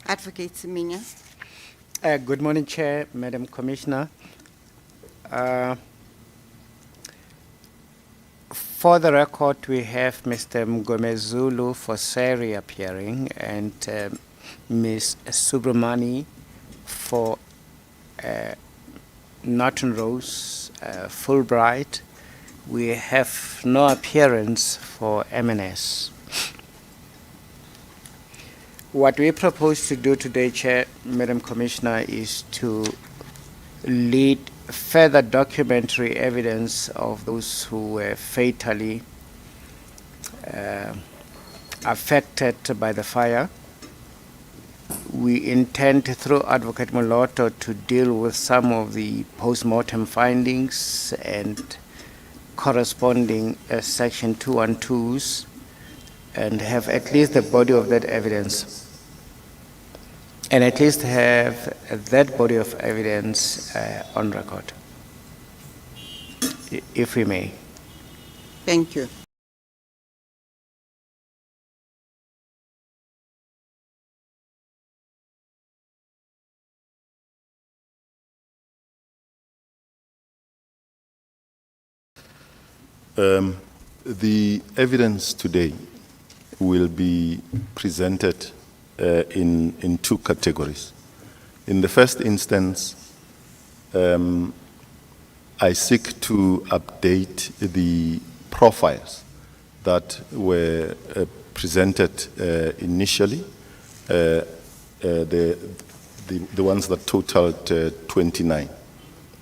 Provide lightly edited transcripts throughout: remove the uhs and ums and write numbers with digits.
Advocate Siminya. Good morning, Chair, Madam Commissioner. For the record, we have Mr. Mgomezulu Foseri appearing and Ms. Subramani for Norton Rose Fulbright. We have no appearance for MNS. What we propose to do today, Chair, Madam Commissioner, is to lead further documentary evidence of those who were fatally affected by the fire. We intend, through Advocate Moloto, to deal with some of the post-mortem findings and corresponding Section 212s and have at least the body of that evidence. And at least have that body of evidence on record, if we may. Thank you. The evidence today will be presented in two categories. In the first instance, I seek to update the profiles that were presented initially, the ones that totaled 29.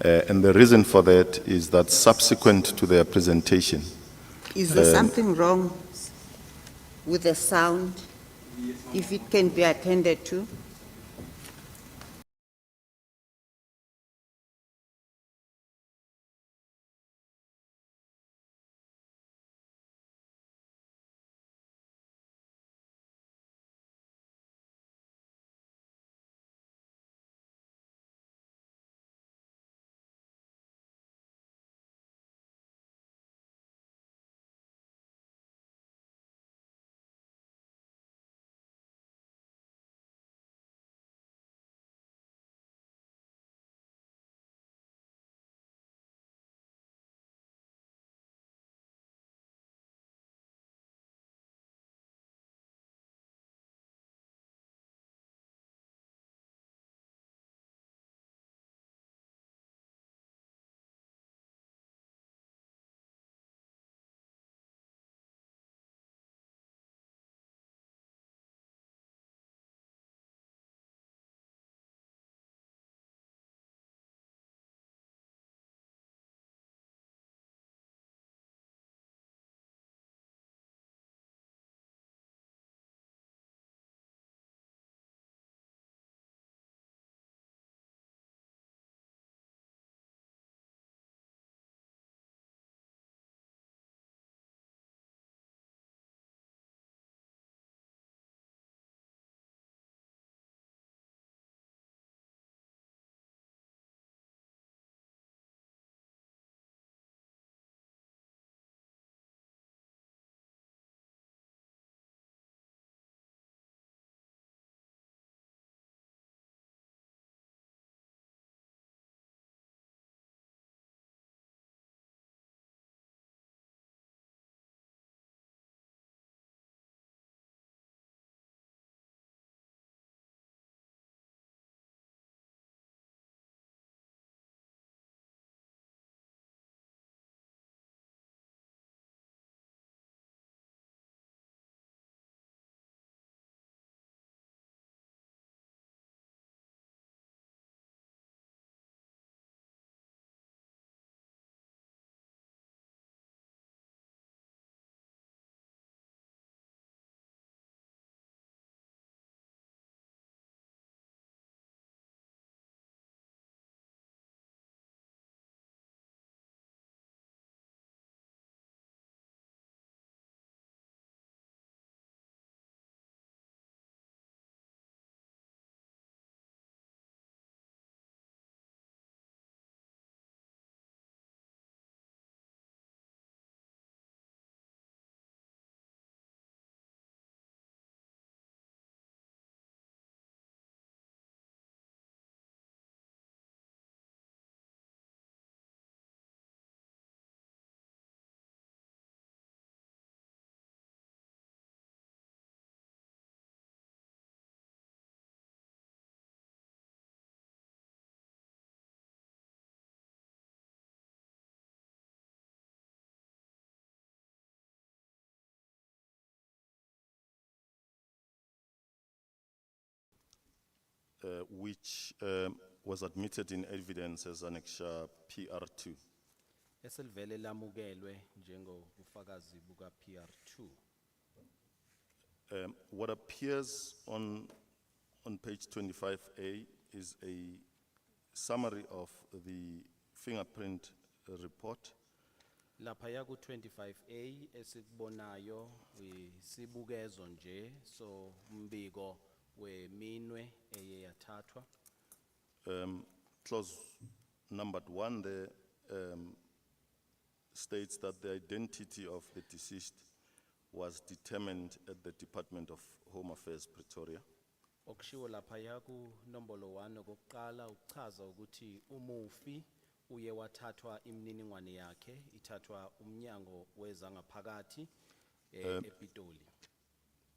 And the reason for that is that subsequent to their presentation. Is there something wrong with the sound? If it can be attended to? which was admitted in evidence as Annexure PR2. Eselivele lamukelwe njengobufakazi buka PR2. What appears on page 25A is a summary of the fingerprint report. Lapha yaku 25A esikubonayo isibukezo nje so umbiko weminwe eye yathathwa. Clause numbered 1 there states that the identity of the deceased was determined at the Department of Home Affairs, Pretoria. Okushiwo lapha yaku nombolo 1 okokuqala uchaza ukuthi umufi uye wathathwa imininingwane yakhe ithathwa umnyango wezangaphakathi ePitoli.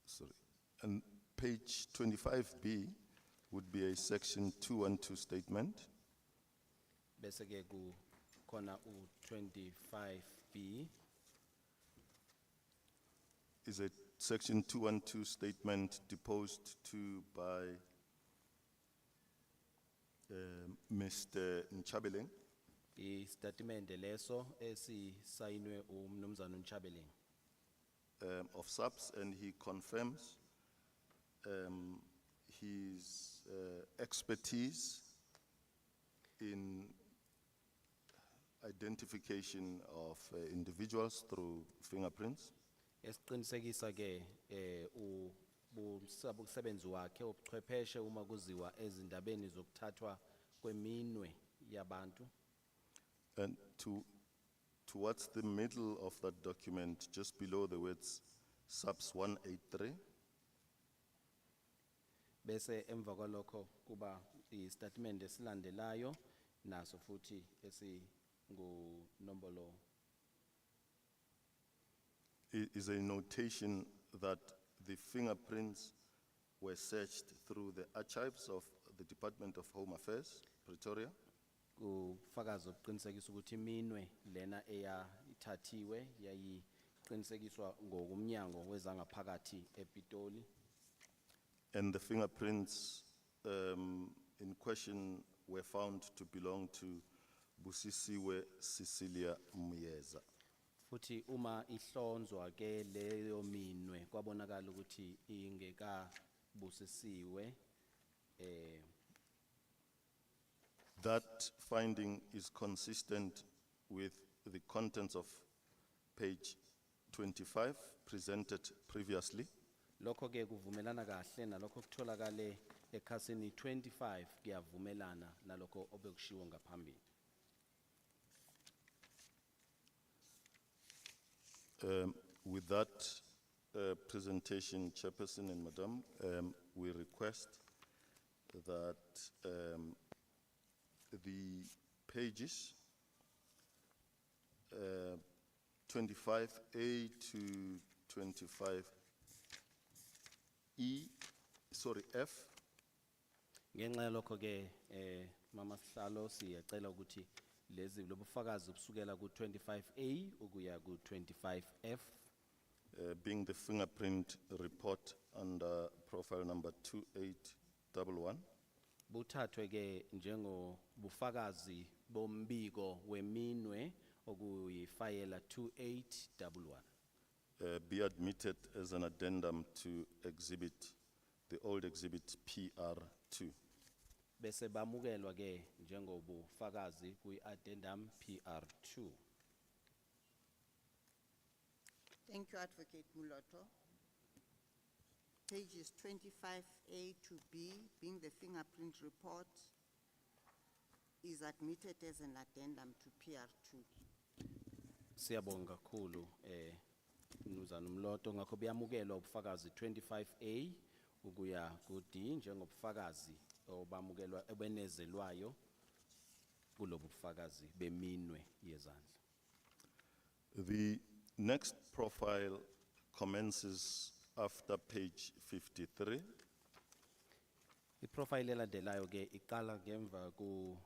Sorry. And page 25B would be a section 212 statement. Bese ke ku khona u25B Is a section 212 statement deposed to by Mr. Nchabeleng. istatimende leso esisayinwe umnumzana uNchabeleng Of SAPS, and he confirms his expertise in identification of individuals through fingerprints. esiqinisekisa ke ubusebenzi wakhe obuchwepheshe uma kuziwa ezindabeni zokuthathwa kweminwe yabantu. And towards the middle of that document, just below the words SAPS 183, Bese emva kwalokho kuba istatimende esilandelayo naso futhi esingunombolo is a notation that the fingerprints were searched through the archives of the Department of Home Affairs, Pretoria. kufakaza ukuqinisekisa ukuthi iminwe lena ithathiwe yayiqinisekiswa ngokumnyango wezangaphakathi ePitoli. And the fingerprints in question were found to belong to Busisiwe Cecilia Muyeza. Futhi uma ihlonzwa ke leyo minwe kwabonakala ukuthi ingeka busisiwe That finding is consistent with the contents of page 25 presented previously. lokho ke kuvumelana kahle nalokho kutholakale ekhasini 25 kuyavumelana nalokho obekushiwo ngaphambili. With that presentation, Chairperson and Madam, we request that the pages 25A to 25F Ngenxa yalokho ke mama Sihlalo siyacela ukuthi lezi lobufakazi ubusukela ku 25A ukuya ku 25F being the fingerprint report under profile number 2811. buthathwe ke njengo bufakazi bombiko weminwe okuyifayela 2811 Be admitted as an addendum to the old exhibit PR2. bese bamukelwa ke njengobufakazi kwi-addendum PR2. Thank you, Advocate Muloto. Pages 25A to B, being the fingerprint report, is admitted as an addendum to PR2. Siyabonga kakhulu mnumzana Mloto ngakho biyamukelwa ubufakazi 25A ukuya ku D njengobufakazi obamukelwa ebenezelwayo kulobu bufakazi beminwe yezandla. The next profile commences after page 53. Iprofile elandelayo ke iqala ngemva ku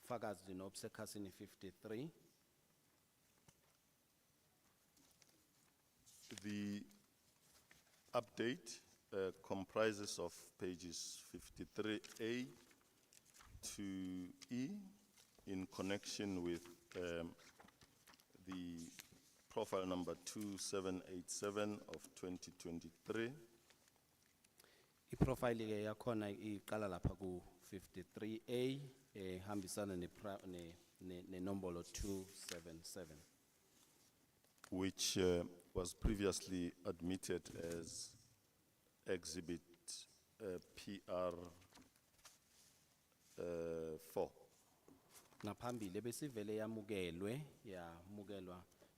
fakazi nobusekhasini 53. The update comprises of pages 53A to E in connection with the profile number 2787 of 2023. I-profile ke yakhona iqala lapha ku 53A hambisana nenombolo 277. Which was previously admitted as exhibit PR 4. Ngaphambili besivele yamukelwa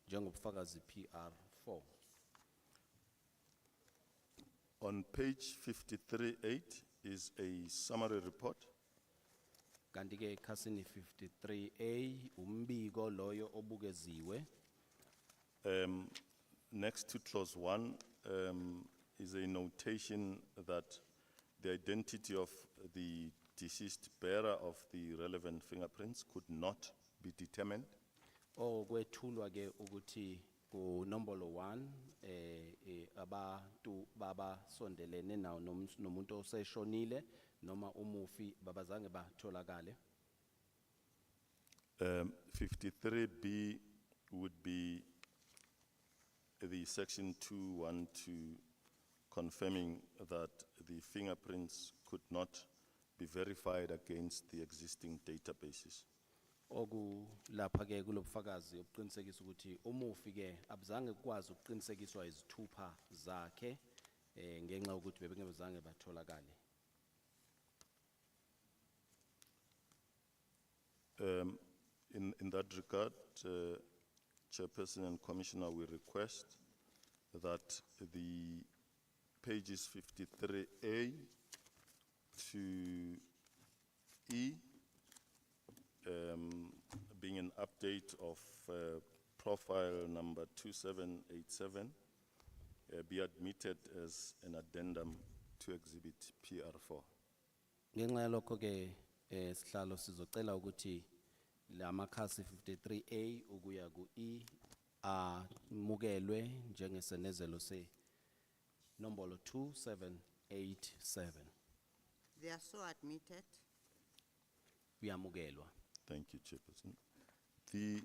njengobufakazi PR4. On page 53.8 is a summary report Kanti ke ekhasini 53A umbiko loyo obukeziwe. next to clause 1 is a notation that the identity of the deceased bearer of the relevant fingerprints could not be determined. Okwethulwa ke ukuthi ku nombolo 1 abantu baba sondelene nawo nomuntu oseshonile noma umufi babazange batholakale. 53B would be the section 212 confirming that the fingerprints could not be verified against the existing databases. Lapha ke kulobufakazi obuqinisekisa ukuthi umufi ke abuzange kwazi ukuqinisekiswa izithupha zakhe ngenxa ukuthi bebengezange batholakale. In that regard, Chairperson and Commissioner, we request that the pages 53A to E, being an update of profile number 2787, be admitted as an addendum to exhibit PR4. Ngenxa yalokho ke sihlalo sizocela ukuthi la makhasi 53A ukuya ku E amukelwe njengesenezelo se nombolo 2787. They are so admitted. Uyamukelwa. Thank you, Chairperson. The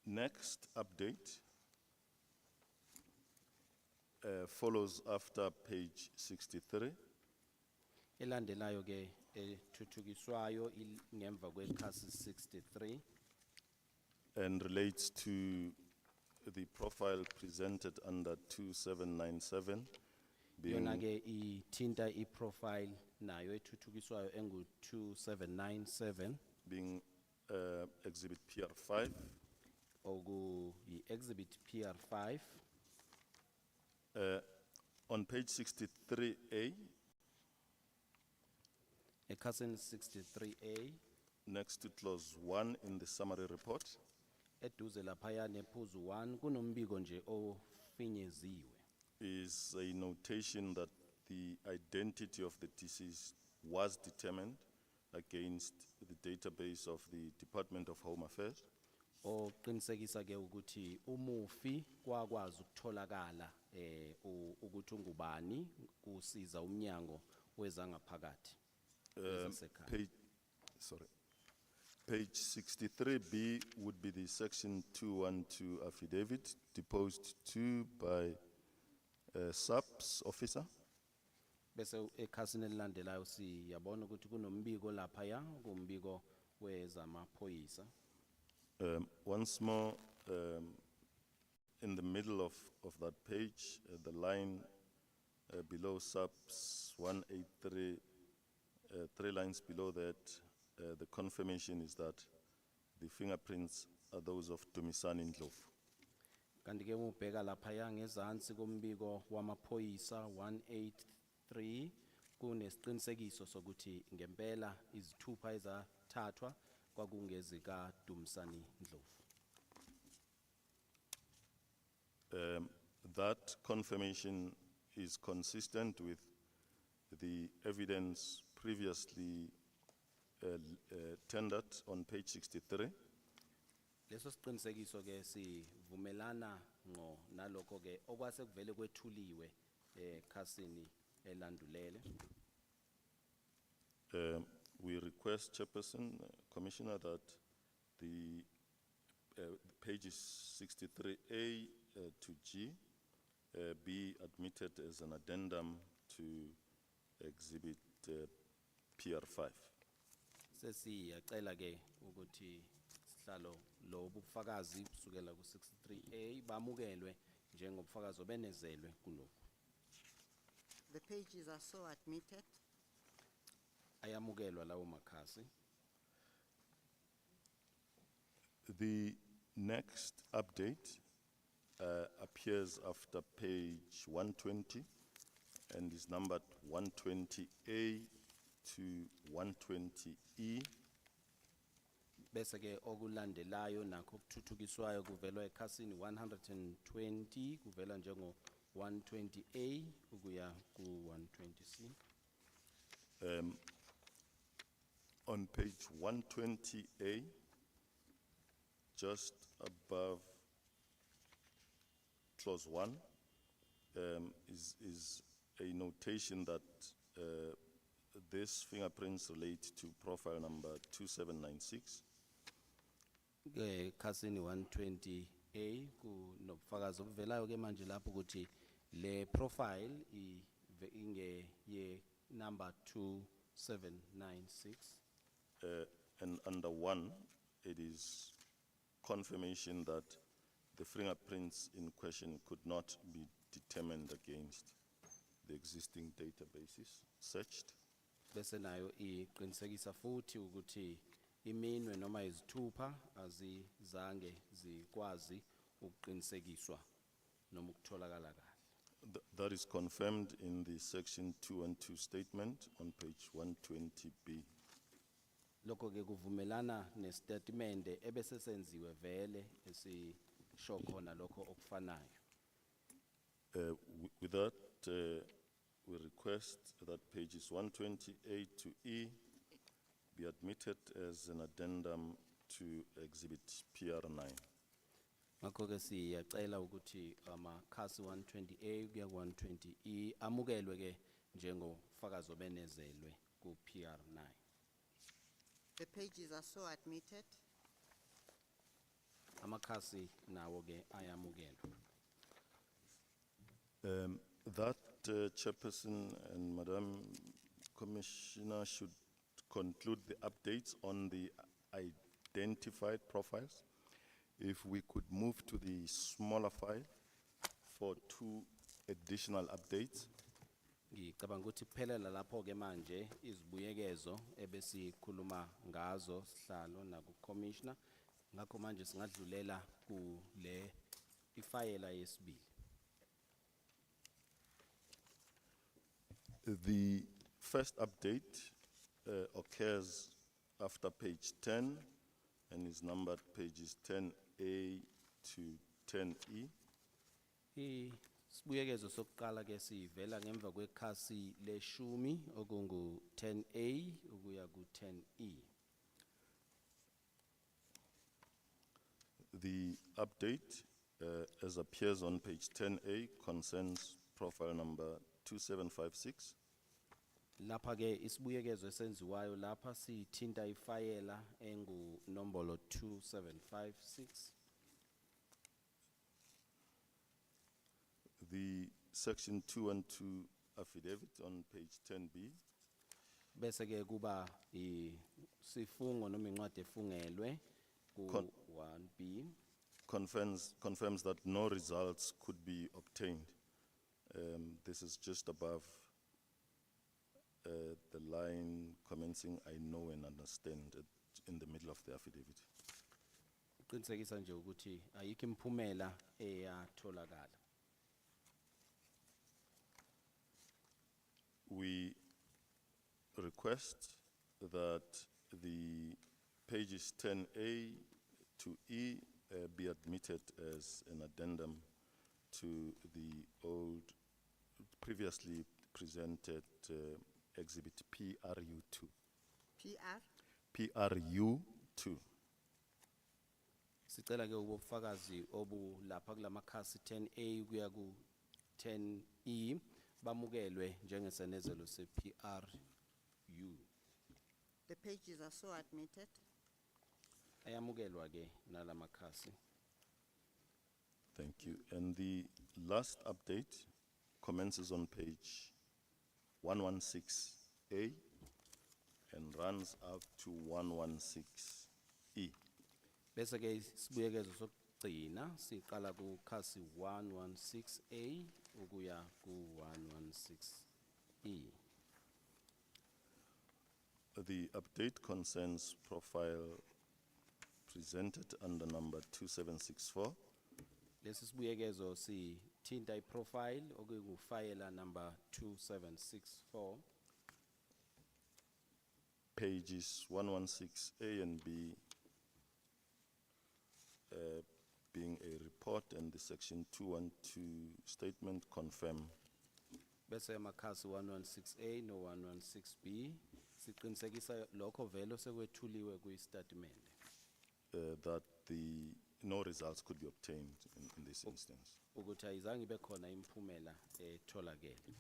next update follows after page 63. Elandelayo ke thuthukiswayo ngemva kwekhasi 63 and relates to the profile presented under 2797 yona being, ke ithinta iprofile nayo ethuthukiswayo engu 2797 being exhibit PR5. oku exhibit PR5 On page 63A, ekhasini 63A next to clause 1 in the summary report, eduze laphaya nephuzu 1 kunombiko nje ofinyeziwe. is a notation that the identity of the deceased was determined against the database of the Department of Home Affairs. Oqinisekisa ke ukuthi umufi kwakwazi ukutholakala ukuthi ungubani kusiza umnyango wezangaphakathi. Wezasekhaya. Page 63B would be the section 212 affidavit deposed to by SAPS officer. Bese ekhasini elilandelayo siyabona ukuthi kunombiko laphaya kumbiko wezamaphoyisa. Once more, in the middle of that page, the line below SAPS 183, 3 lines below that, the confirmation is that the fingerprints are those of Dumisani Ndlovu. Kanti ke ubheka laphaya ngezansi kombiko wamaphoyisa 183 kunesiqinisekiso sokuthi ngempela izithupha ezathathwa kwakungezika Dumisani Ndlovu. That confirmation is consistent with the evidence previously tendered on page 63. Leso siqinisekiso ke sivumelana ngo nalokho ke okwase kuvele kwethuliwe ekhasini elandulele. We request, Chairperson, Commissioner, that the pages 63A to G be admitted as an addendum to Exhibit PR5. Sesiyacela ke ukuthi sihlalo lo bufakazi kusukela ku 63A bamukelwe njengobufakazi obenezelwe kulokho. The pages are so admitted. Ayamukelwa lawo makhasi. The next update appears after page 120 and is numbered 120A to 120E. Bese ke okulandelayo nakho kuthuthukiswayo kuvelwa ekhasini 120 kuvela njengo 120A ukuya ku 120C. On page 120A, just above clause 1, is a notation that these fingerprints relate to profile number 2796. Khasini 120A ku nobufakazi obuvelayo ke manje lapho ukuthi le profile inge ye number 2796. And under 1, it is confirmation that the fingerprints in question could not be determined against the existing databases searched. Bese nayo iqinisekisa futhi ukuthi iminwe noma izithupha azizange zikwazi ukuqinisekiswa noma ukutholakala kahle. That is confirmed in the section 212 statement on page 120B. Lokho ke kuvumelana nestatemente ebese senziwe vele esisho khona lokho okufanayo. With that, we request that pages 120A to E be admitted as an addendum to Exhibit PR9. Ngakho ke siyacela ukuthi amakhasi 120A kuya ku 120E amukelwe ke njengofakazi obenezelwe ku PR9. The pages are so admitted. Amakhasi nawo ke ayamukelwa. That, Chairperson and Madam Commissioner, should conclude the updates on the identified profiles. If we could move to the smaller file for 2 additional updates. Ngicabanga ukuthi kuphelela lapho ke manje izibuyekezo ebesikhuluma ngazo sihlalo na ku commissioner ngakho manje singadlulela ku le ifayela yesibili. The first update occurs after page 10 and is numbered pages 10A to 10E. Sibuyekezo sokuqala ke sivela ngemva kwekhasi leshumi okungu 10A ukuya ku 10E. The update, as appears on page 10A, concerns profile number 2756. Lapha ke isibuyekezo esenziwayo lapha sithinta ifayela engu nombolo 2756. The section 212 affidavit on page 10B Bese ke kuba isifungo noma incwadi efungelwe ku 1B. confirms that no results could be obtained. This is just above the line commencing I know and understand in the middle of the affidavit. Uqinisekisa nje ukuthi ayikho imphumela eyatholakala. We request that the pages 10A to E be admitted as an addendum to the old, previously presented exhibit PRU2. PR? PRU2. Sicela ke ubufakazi obu lapha kulamakhasi 10A kuya ku 10E bamukelwe njengesenezelo se-PRU. The pages are so admitted. Ayamukelwa ke nalamakhasi. Thank you. And the last update commences on page 116A and runs up to 116E. Bese ke sibuyekezo sokugcina siqala ku khasi 116A ukuya ku 116E. The update concerns profile presented under number 2764. Lesi sibuyekezo sithinta iprofile okungufayela number 2764. Pages 116A and B being a report and the section 212 statement confirm Bese amakhasi 116A no 116B siqinisekisa lokho velo sekwethuliwe kuyistatimende. that no results could be obtained in this instance. Ukuthi ayizange ibe khona imphumela etholakele.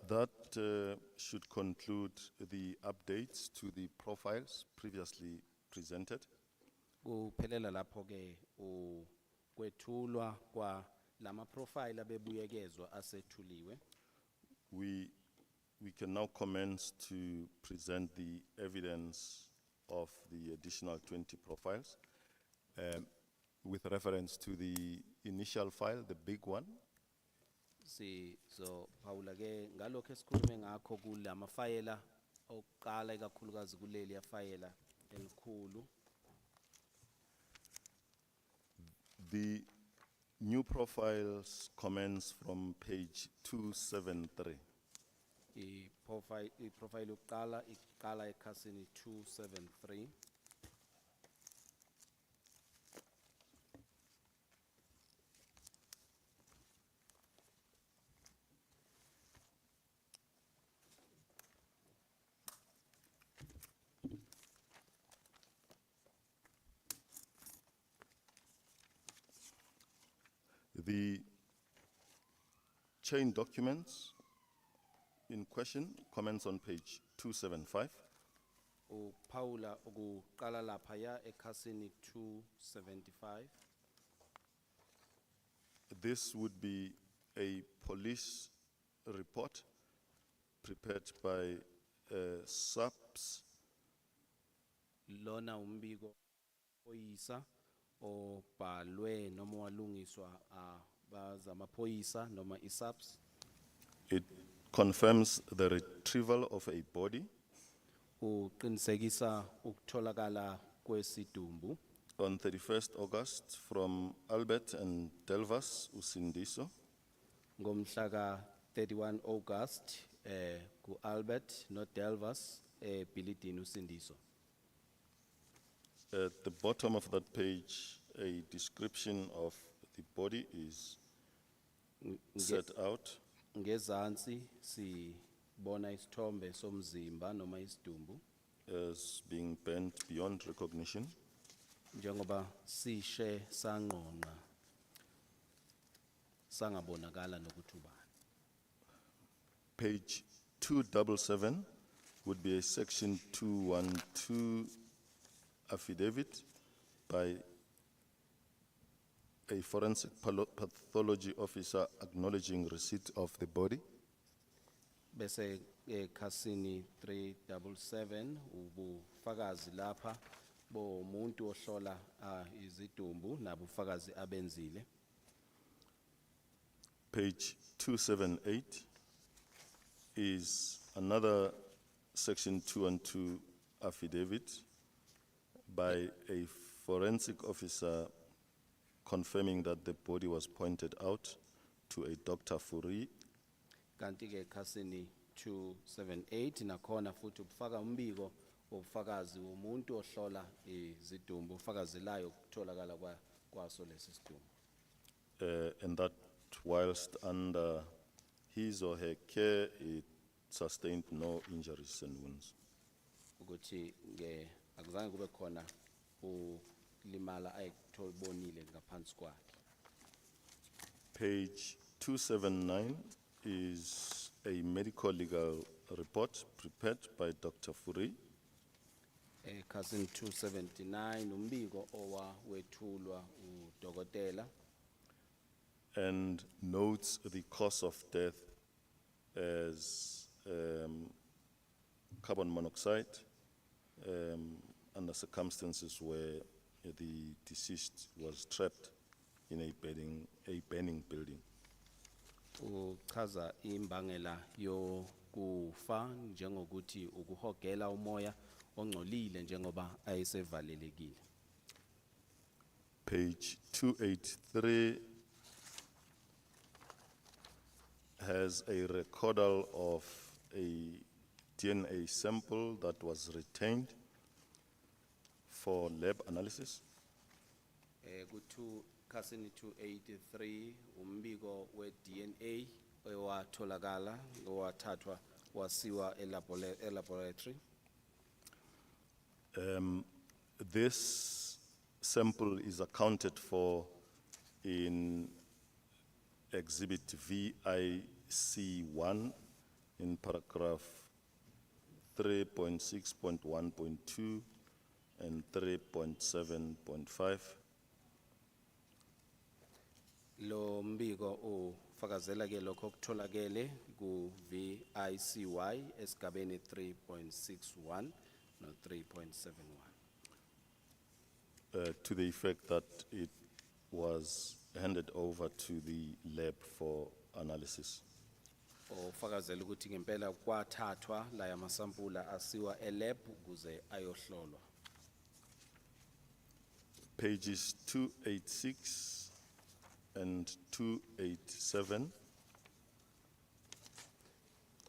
That should conclude the updates to the profiles previously presented. Kuphelela lapho ke ukwethulwa kwa lama profile abebuyekezwa asethuliwe. We can now commence to present the evidence of the additional 20 profiles with reference to the initial file, the big one. So Paula ke ngalokho esikhulume ngakho kulama fayela oqala ikakhulukazi kuleli yafayela elikhulu. The new profiles commence from page 273. Profile uqala iqala ekhasini 273. The chain documents in question commence on page 275. Paula ukuqala lapha ya ekhasini 275. This would be a police report prepared by SAPS Lona umbiko oyisa obhalwe noma walungiswa bazamaphoyisa noma ISAPS. It confirms the retrieval of a body Uqinisekisa ukutholakala kwesidumbu on 31st August from Albert and Delvas Usindiso. ngomhla ka 31 August ku Albert no Delvas Bhilidini Usindiso. At the bottom of that page, a description of the body is set out. Ngezansi sibona isithombe somzimba noma isidumbu As being bent beyond recognition. njengoba sishe sangqonqa sangabonakala nokuthi ubani. Page 277 would be a section 212 affidavit by a forensic pathology officer acknowledging receipt of the body. Bese ekhasini 377 ubufakazi lapha bo umuntu ohlola izidumbu nabufakazi abenzile. Page 278 is another section 212 affidavit by a forensic officer confirming that the body was pointed out to a Dr. Furi. Kanti ke ekhasini 278 nakhona futhi ubufaka umbiko ubufakazi womuntu ohlola izidumbu ufakazi layo kutholakala kwaso lesi sidumbu. And that whilst under his or her care, it sustained no injuries and wounds. ukuthi akuzange kube khona ulimala ayekutholibonile ngaphansi kwakhe. Page 279 is a medical legal report prepared by Dr. Furi Cousin 279 umbiko owawethulwa udokotela and notes the cause of death as carbon monoxide under circumstances where the deceased was trapped in a burning building. uchaza imbangela yokufa njengokuthi ukuhogela umoya ongcolile njengoba ayisevalelekile. Page 283 has a recordal of a DNA sample that was retained for lab analysis. Ku Cousin 283 umbiko we DNA owatholakala owathathwa wasiwa elaboratory. This sample is accounted for in Exhibit VIC1 in paragraph 3.6.1.2 and 3.7.5. Lo mbiko ufakazela ke lokho okutholakele ku VICY esigabeni 3.61 no 3.71. To the effect that it was handed over to the lab for analysis. Ufakazela ukuthi ngempela kwathathwa la yamasampula asiwa elab ukuze ayohlolwa. Pages 286 and 287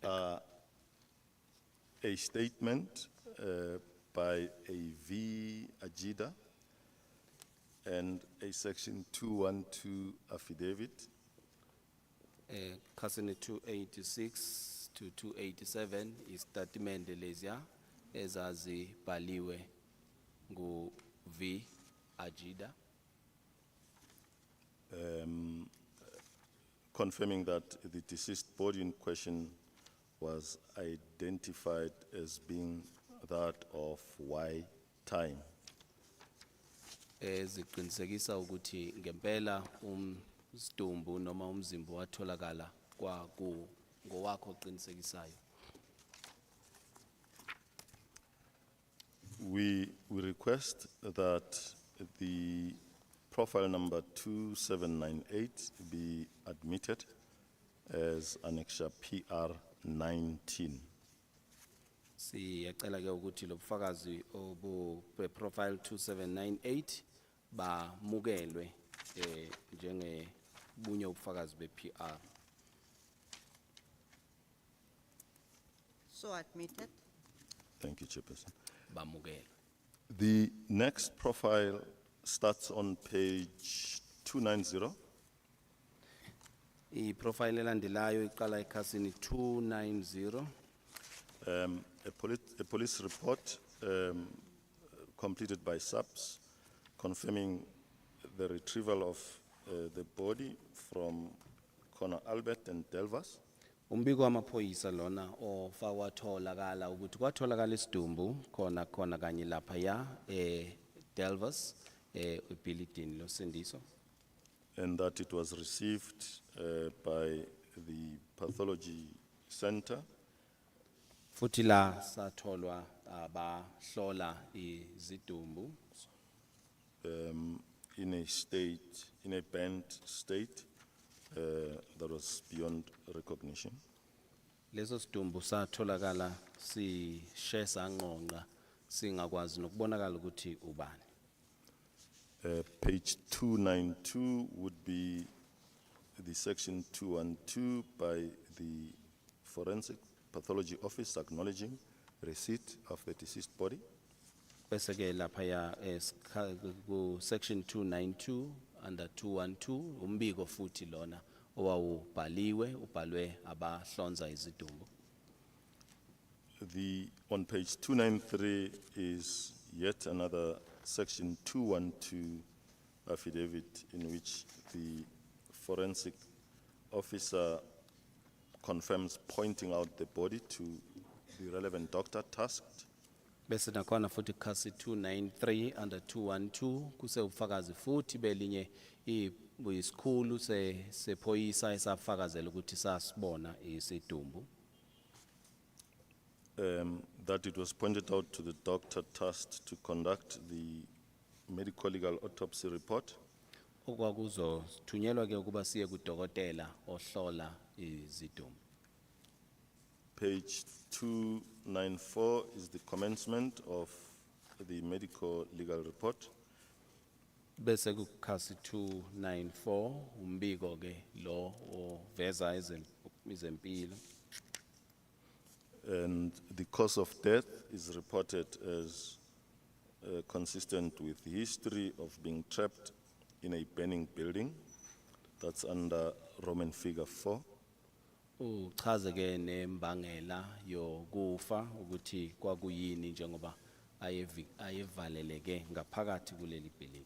are a statement by a V. Ajida and a section 212 affidavit Cousin 286 to 287 istatimende lezia ezazibhaliwe ngu V. Ajida. confirming that the deceased body in question was identified as being that of Y time. Ziqinisekisa ukuthi ngempela umsidumbu noma umzimbo watholakala ngowakho oqinisekisayo. We request that the profile number 2798 be admitted as annexure PR 19. Siyacela ke ukuthi lo bufakazi obu profile 2798 bamukelwe njenge bunye ubufakazi be PR. So admitted. Thank you, Chairperson. Bamukelwe. The next profile starts on page 290. I profile elandelayo iqala ekhasini 290. A police report completed by SAPS confirming the retrieval of the body from Corner Albert and Delvas. Umbiko wamaphoyisa lona ofawatholakala ukuthi kwatholakala isidumbu khona kanye lapha ya Delvas ebhilidini lo Usindiso. And that it was received by the pathology center Futhi la satholwa abahlola izidumbu in a bent state that was beyond recognition. leso sidumbu satholakala sishe sanqonqa singakwazi nokubonakala ukuthi ubani. Page 292 would be the section 212 by the forensic pathology office acknowledging receipt of the deceased body. Bese ke lapha ya ku section 292 under 212 umbiko futhi lona owawubhaliwe ubhalwe abahlonza izidumbu. On page 293 is yet another section 212 affidavit in which the forensic officer confirms pointing out the body to the relevant doctor tasked. Bese nakhona futhi khasi 293 under 212 kuse ufakazi futhi belinye isikhulu sephoyisa esafakazela ukuthi sasibona isidumbu. That it was pointed out to the doctor tasked to conduct the medical legal autopsy report. Okwakuzothunyelwa ke ukuba siye kudokotela ohlola izidumbu. Page 294 is the commencement of the medical legal report. Bese kukhasi 294 umbiko ke lo oveza izempilo. And the cause of death is reported as consistent with the history of being trapped in a burning building. That's under Roman figure 4. Uchaze ke nembangela yokufa ukuthi kwakuyini njengoba ayevaleleke ngaphakathi kuleli building.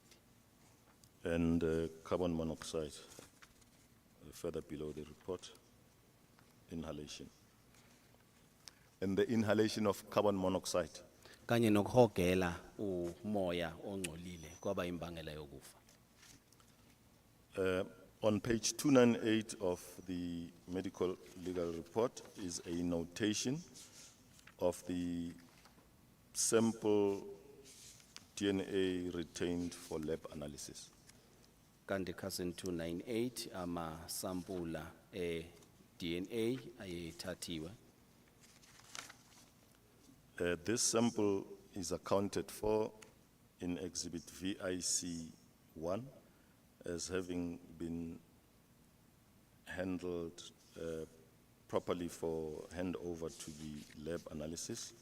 And carbon monoxide, further below the report, inhalation. And the inhalation of carbon monoxide. Kanye nokuhogela umoya ongcolile kwaba imbangela yokufa. On page 298 of the medical legal report is a notation of the sample DNA retained for lab analysis. Kanti khasini 298 ama sampula DNA ayethathiwe. This sample is accounted for in exhibit VIC1 as having been handled properly for handover to the lab analysis.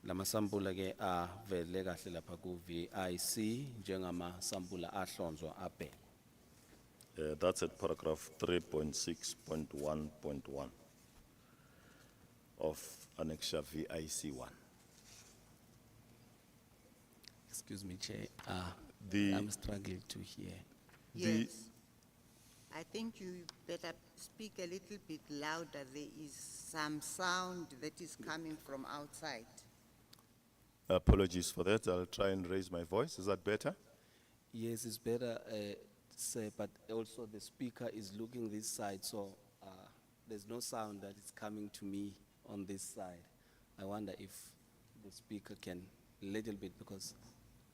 Lama sampula ke avele kahle lapha ku VIC njengama sampula ahlonzwa abhe. That's at paragraph 3.6.1.1 of Annexure VIC1. Excuse me, Chair. The- I'm struggling to hear. Yes. I think you better speak a little bit louder. There is some sound that is coming from outside. Apologies for that. I'll try and raise my voice. Is that better? Yes, it's better, sir, but also the speaker is looking this side, so there's no sound that is coming to me on this side. I wonder if the speaker can, a little bit, because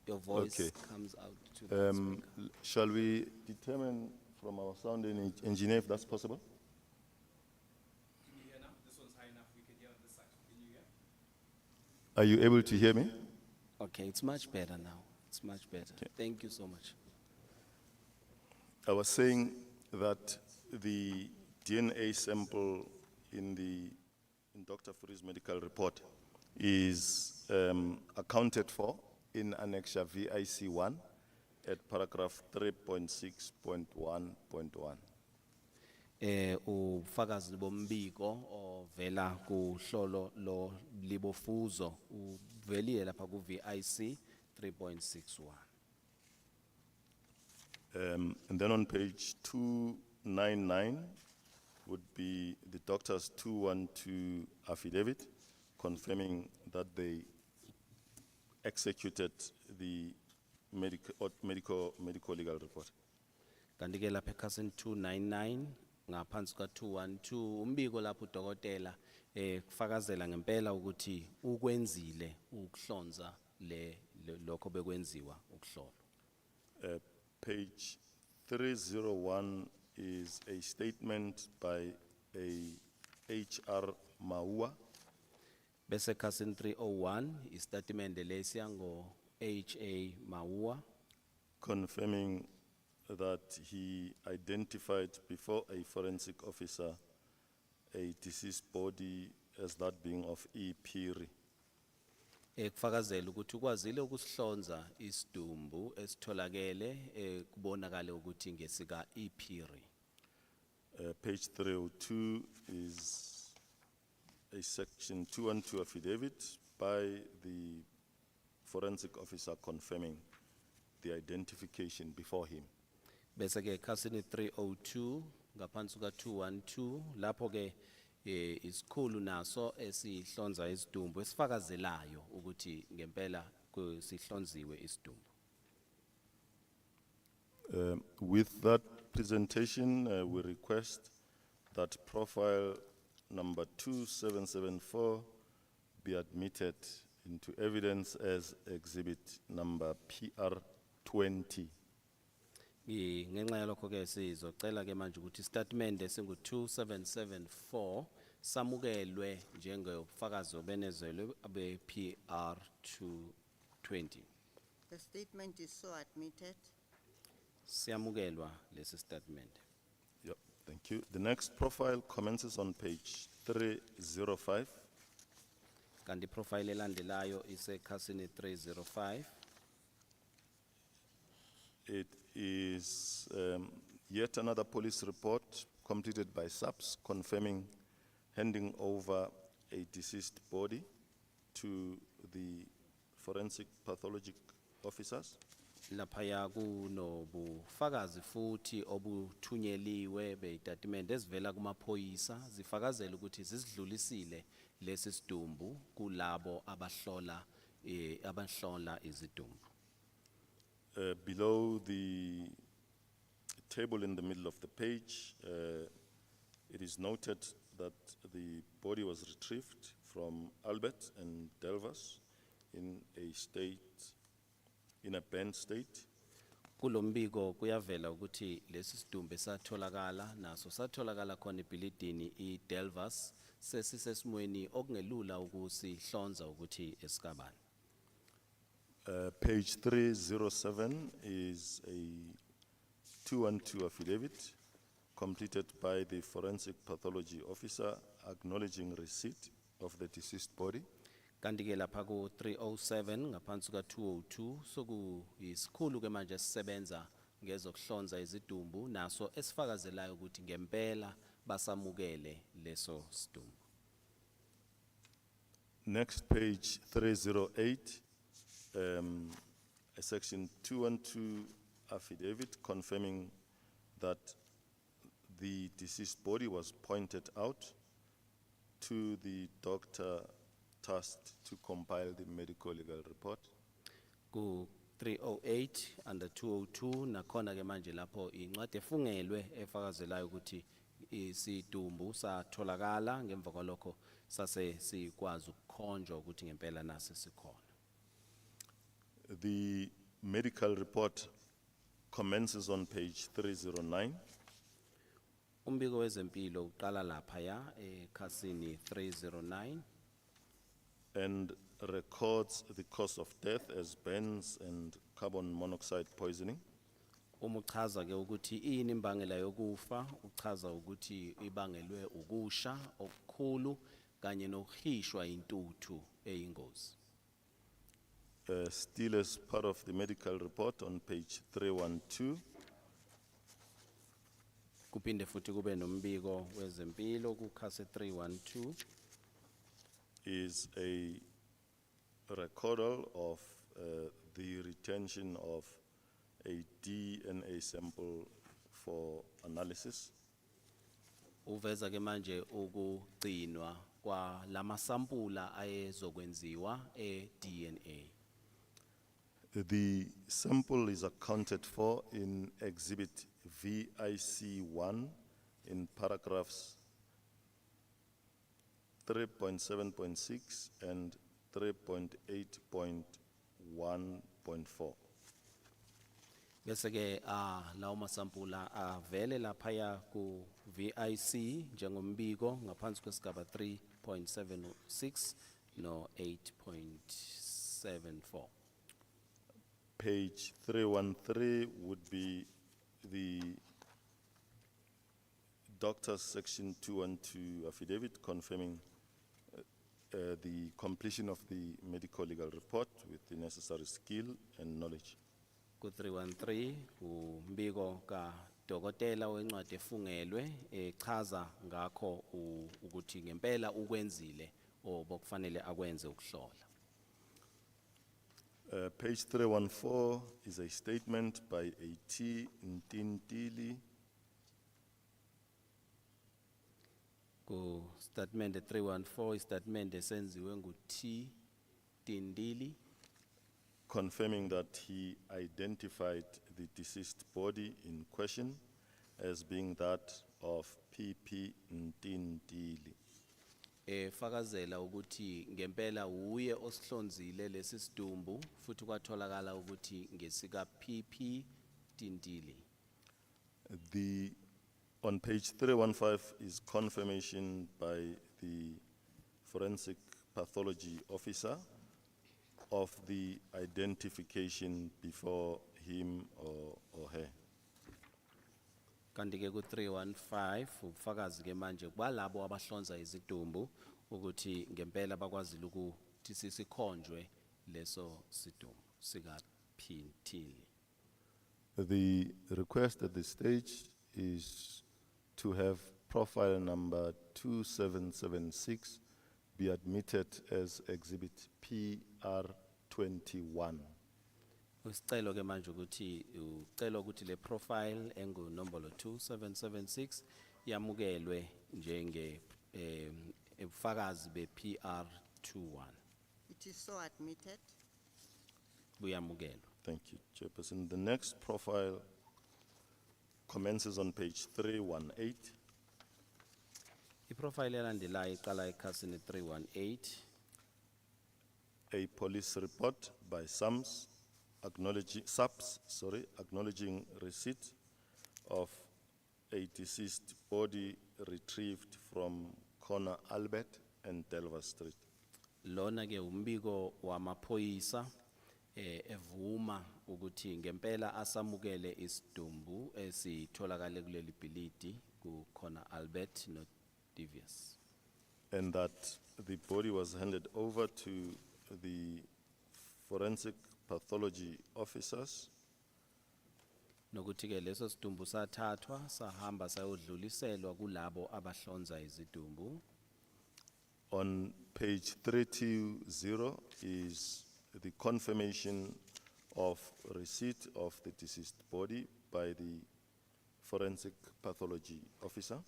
your voice Okay. comes out to the speaker. Shall we determine from our sound engineer if that's possible? Can you hear now? This one's high enough, we can hear on this side. Can you hear? Are you able to hear me? Okay, it's much better now. It's much better. Thank you so much. I was saying that the DNA sample in Dr. Furi's medical report is accounted for in Annexure VIC1 at paragraph 3.6.1.1. Ufakazi bombiko ovela kuhlolo lo libofuzo uvelile lapha ku VIC 3.61. And then on page 299 would be the doctor's 212 affidavit confirming that they executed the medical legal report. Kanti ke lapha ekhasini 299 ngaphansi ka 212 umbiko lapho udokotela kufakazela ngempela ukuthi ukwenzile ukuhlonza lokho bekwenziwa ukuhlola. Page 301 is a statement by a HR Maua Bese ekhasini 301 istatimende lesiya ngo HA Maua confirming that he identified before a forensic officer a deceased body as that being of E. Phiri. kufakazela ukuthi ukwazile ukusihlonza isidumbu esitholakele kubonakala ukuthi ngesika Phiri. Page 302 is a section 212 affidavit by the forensic officer confirming the identification before him. Bese ke ekhasini 302 ngaphansi ka 212 lapho ke isikhulu naso esihlonza isidumbu esifakazelayo ukuthi ngempela sihlonziwe isidumbu. With that presentation, we request that profile number 2774 be admitted into evidence as exhibit number PR20. Ngenxa yalokho ke sizocela ke manje ukuthi statement esingu 2774 samukelwe njengobufakazi obenezelwe abe PR 220. The statement is so admitted. Siyamukelwa lesi statement. Yep, thank you. The next profile commences on page 305. Kanti profile elandelayo isekhasini 305. It is yet another police report completed by SAPS confirming handing over a deceased body to the forensic pathologic officers. Laphaya kunobufakazi futhi obuthunyeliwe beitatimende ezivela kumaphoyisa zifakazela ukuthi zisidlulisile lesi sidumbu kulabo abahlola izidumbu. Below the table in the middle of the page, it is noted that the body was retrieved from Albert and Delvas in a bent state. Kulombiko kuyavela ukuthi lesi sidumbu satholakala naso satholakala khona ibhilidini iDelvas sesisesimweni okungelula ukusihlonza ukuthi esikabani. Page 307 is a 212 affidavit completed by the forensic pathology officer acknowledging receipt of the deceased body. Kanti ke lapha ku 307 ngaphansi ka 202 sokuyisikhulu ke manje sisebenza ngezokuhlonza izidumbu naso esifakazelayo ukuthi ngempela basamukele leso sidumbu. Next page 308, a section 212 affidavit confirming that the deceased body was pointed out to the doctor tasked to compile the medical legal report. Ku 308 under 202 nakhona ke manje lapho incwadi efungelwe efakazelayo ukuthi isidumbu satholakala ngemva kwalokho sase sikwazi ukukhonjwa ukuthi ngempela nase sikhona. The medical report commences on page 309. Umbiko wezempilo uqala lapha ya ekhasini 309 and records the cause of death as burns and carbon monoxide poisoning. Uchaza ke ukuthi ini imbangela yokufa, uchaza ukuthi ibangelwe ukusha okukhulu kanye nokuhishwa intuthu eyingozi. Still as part of the medical report on page 312, Kuphinde futhi kube nombiko wezempilo kukhase 312 is a recordal of the retention of a DNA sample for analysis. uveza ke manje ukugcinwa kwa lamasampula ayezokwenziwa DNA. The sample is accounted for in exhibit VIC1 in paragraphs 3.7.6 and 3.8.1.4. Bese ke lawo masampula avele laphaya ku VIC njengombiko ngaphansi kwesigaba 3.76 no 8.74. Page 313 would be the doctor's section 212 affidavit confirming the completion of the medical legal report with the necessary skill and knowledge. Ku 313 umbiko ka udokotela wencwadi efungelwe echaza ngakho ukuthi ngempela ukwenzile obokufanele akwenze ukuhlola. Page 314 is a statement by a T. Ntintili, Ku statement 314 statement esenziwe nguT Tindili confirming that he identified the deceased body in question as being that of PP Ntintili. fakazela ukuthi ngempela uye osihlonzile lesi sidumbu futhi kwatholakala ukuthi ngesika PP Tindili. On page 315 is confirmation by the forensic pathology officer of the identification before him or her. Kanti ke ku 315 ubufakazi ke manje kwalabo abahlonza izidumbu ukuthi ngempela bakwazile ukuthi sisikhonjwe leso sidumbu sika Phintili. The request at this stage is to have profile number 2776 be admitted as exhibit PR21. Usicelo ke manje ukuthi ucela ukuthi le profile engu nombolo 2776 yamukelwe njenge ubufakazi be PR21 It is so admitted. buyamukelwa. Thank you, Chairperson. The next profile commences on page 318. Iprofile elandelayo iqala ekhasini 318 A police report by SAPS acknowledging receipt of a deceased body retrieved from corner Albert and Delva Street. lona ke umbiko wamaphoyisa evuma ukuthi ngempela asamukele isidumbu esitholakale kuleli bhilidi ku corner Albert no Devious. And that the body was handed over to the forensic pathology officers Nokuthi ke leso sidumbu sathathwa sahamba sayodluliselwa kulabo abahlonza izidumbu. On page 320 is the confirmation of receipt of the deceased body by the forensic pathology officer.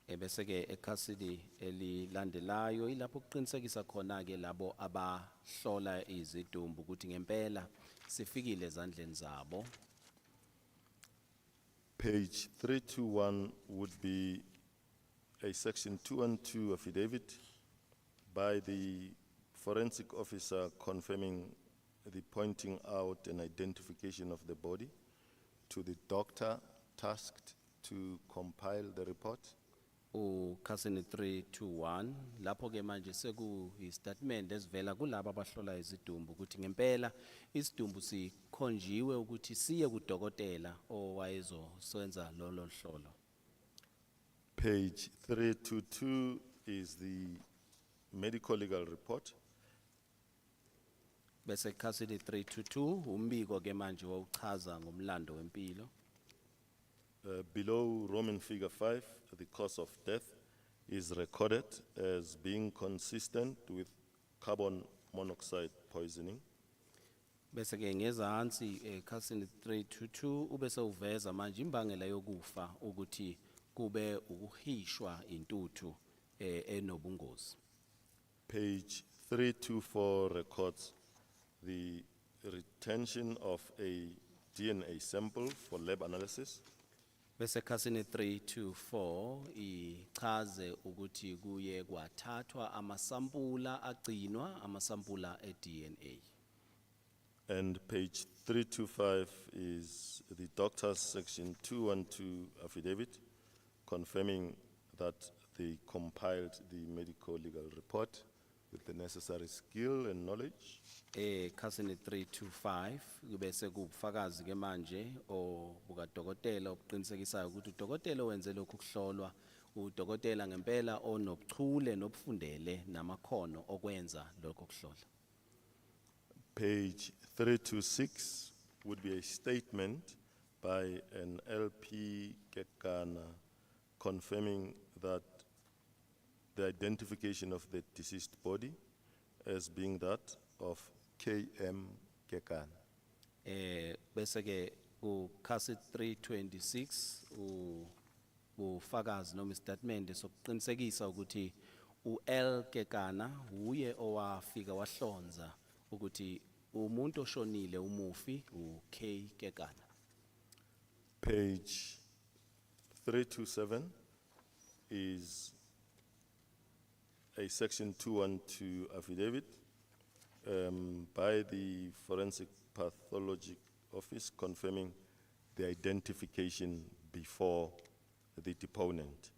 Ebese ke ekhasini elilandelayo ilapho kuqinisekisa khona ke labo abahlola izidumbu ukuthi ngempela sifikile ezandleni zabo. Page 321 would be a section 212 affidavit by the forensic officer confirming the pointing out and identification of the body to the doctor tasked to compile the report. Ukhasini 321 lapho ke manje seku istatement esivela kulabo abahlola izidumbu ukuthi ngempela isidumbu sikhonjiwe ukuthi siye kudokotela owayezosenza lolo hlolo. Page 322 is the medical legal report. Bese khasini 322 umbiko ke manje wawuchaza ngomlando wempilo. Below Roman figure 5, the cause of death is recorded as being consistent with carbon monoxide poisoning. Bese ke ngezansi khasini 322 ubese uveza manje imbangela yokufa ukuthi kube ukuhishwa intuthu enobungozi. Page 324 records the retention of a DNA sample for lab analysis. Bese khasini 324 ichaze ukuthi kuye kwathathwa amasampula agcinwa amasampula eDNA. And page 325 is the doctor's section 212 affidavit confirming that they compiled the medical legal report with the necessary skill and knowledge. Khasini 325 bese kubufakazi ke manje obukadokotela obuqinisekisayo ukuthi udokotela wenze lokhu kuhlolwa udokotela ngempela onobuchule nobufundele namakhono okwenza lokho kuhlola. Page 326 would be a statement by an LP Kekana confirming that the identification of the deceased body as being that of KM Kekana. Bese ke ku case 326 ufakazi noma istatement sokuqinisekisa ukuthi uL Kekana uye owafika wahlonza ukuthi umuntu oshonile umufi uK Kekana. Page 327 is a section 212 affidavit by the Forensic Pathology Office confirming the identification before the deponent.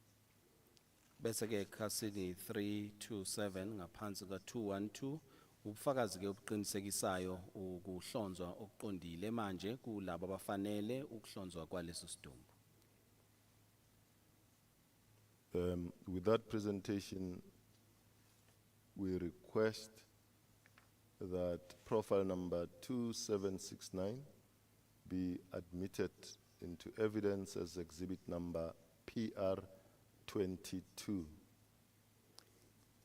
Bese ke khasini 327 ngaphansi ka 212 ubufakazi ke obuqinisekisayo ukuhlonzwa okuqondile manje kulabo abafanele ukuhlonzwa kwaleso sidumbu. With that presentation, we request that profile number 2769 be admitted into evidence as exhibit number PR 22.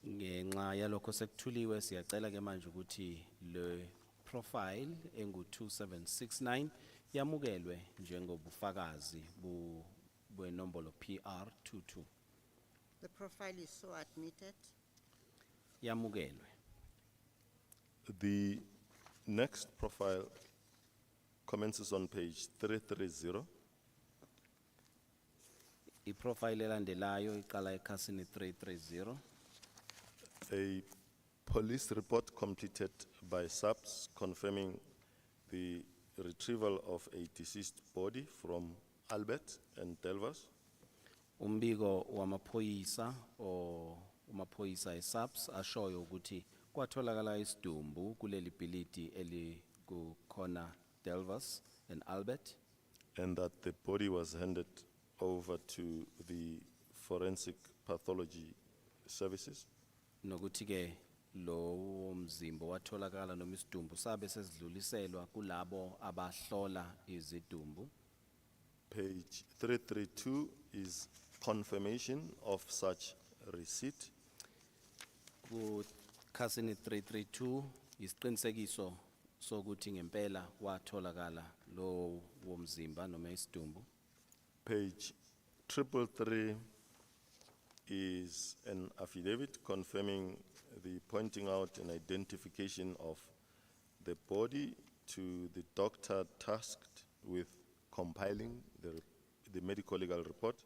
Ngenxa yalokho sekuthuliwe siyacela ke manje ukuthi le profile engu 2769 yamukelwe njengobufakazi bwenombolo PR 22. The profile is so admitted. Yamukelwe. The next profile commences on page 330. Iprofile elandelayo iqala ekhasini 330. A police report completed by SAPS confirming the retrieval of a deceased body from Albert and Delvas. Umbiko wamaphoyisa o umaphoyisa eSAPS ashoyo ukuthi kwatholakala isidumbu kuleli bhilidi elikukhona Delvas and Albert, And that the body was handed over to the forensic pathology services. nokuthi ke lo mzimbo watholakala noma isidumbu sabe sesidluliselwa kulabo abahlola izidumbu. Page 332 is confirmation of such receipt. Ku khasini 332 isiqinisekiso sokuthi ngempela watholakala lo womzimba noma isidumbu. Page 333 is an affidavit confirming the pointing out and identification of the body to the doctor tasked with compiling the medical legal report.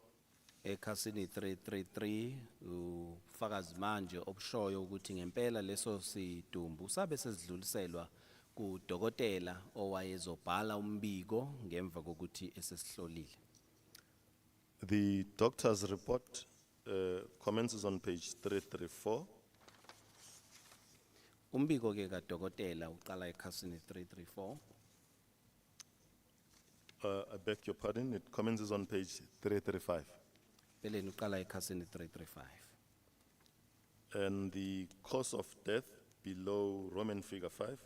Ekhasini 333 ufakazi manje obushoyo ukuthi ngempela leso sidumbu sabe sesidluliselwa ku dokotela owayezobhala umbiko ngemva kokuthi esesihlolile. The doctor's report commences on page 334. Umbiko ke kadokotela uqala ekhasini 334. I beg your pardon, it commences on page 335. Beleni uqala ekhasini 335. And the cause of death below Roman figure 5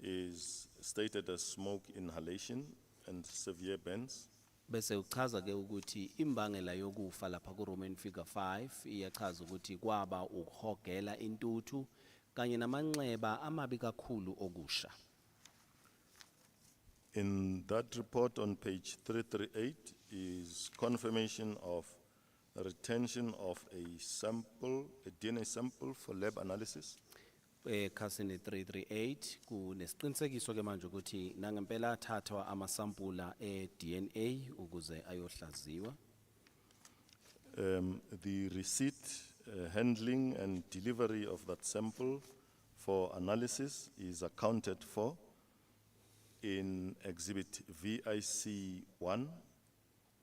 is stated as smoke inhalation and severe burns. Bese uchaza ke ukuthi imbangela yokufa lapha ku Roman figure 5 iyachaza ukuthi kwaba ukuhogela intuthu kanye namanxeba amabi kakhulu okusha. In that report on page 338 is confirmation of retention of a sample, a DNA sample for lab analysis. Ekhasini 338 kunesiqinisekiso ke manje ukuthi nangempela athathwa amasampula DNA ukuze ayohlaziwa. The receipt, handling and delivery of that sample for analysis is accounted for in exhibit VIC1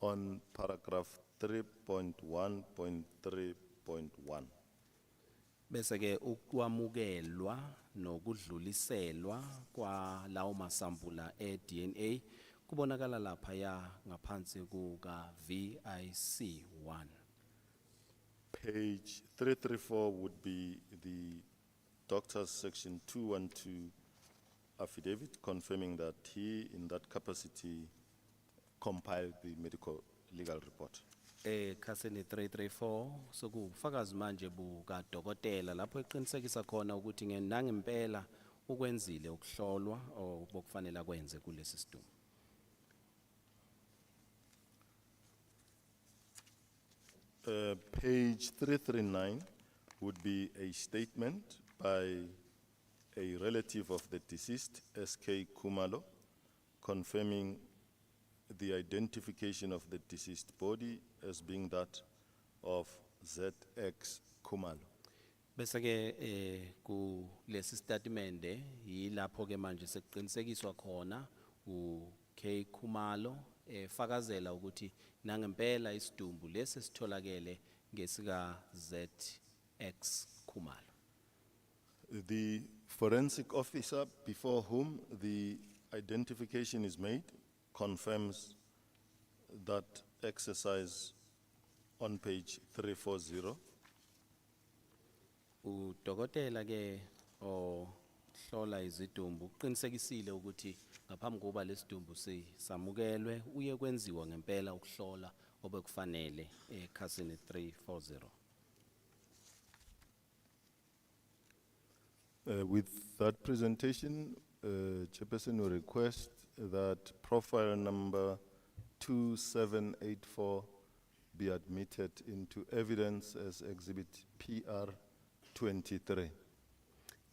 on paragraph 3.1.3.1. Bese ke ukwamukelwa nokudluliselwa kwa lawo masampula DNA kubonakala lapha ya ngaphansi kuka VIC1. Page 334 would be the doctor's section 212 affidavit confirming that he, in that capacity, compiled the medical legal report. Khasini 334 sokufakazi manje buka dokotela lapho eqinisekisa khona ukuthi nangempela ukwenzile ukuhlolwa obokufanele akwenze kulesi sidumbu. Page 339 would be a statement by a relative of the deceased, SK Kumalo, confirming the identification of the deceased body as being that of ZX Kumalo. Bese ke ku lesi statement yilapho ke manje sekuqinisekiswa khona uK Khumalo fakazela ukuthi nangempela isidumbu lesi sitholakele ngesika ZX Khumalo. The forensic officer before whom the identification is made confirms that exercise on page 340. Udokotela ke ohlola izidumbu uqinisekisile ukuthi ngaphambi kokuba lesidumbu samukelwe uye kwenziwa ngempela ukuhlola obekufanele ekhasini 340. With that presentation, Chairperson will request that profile number 2784 be admitted into evidence as exhibit PR 23.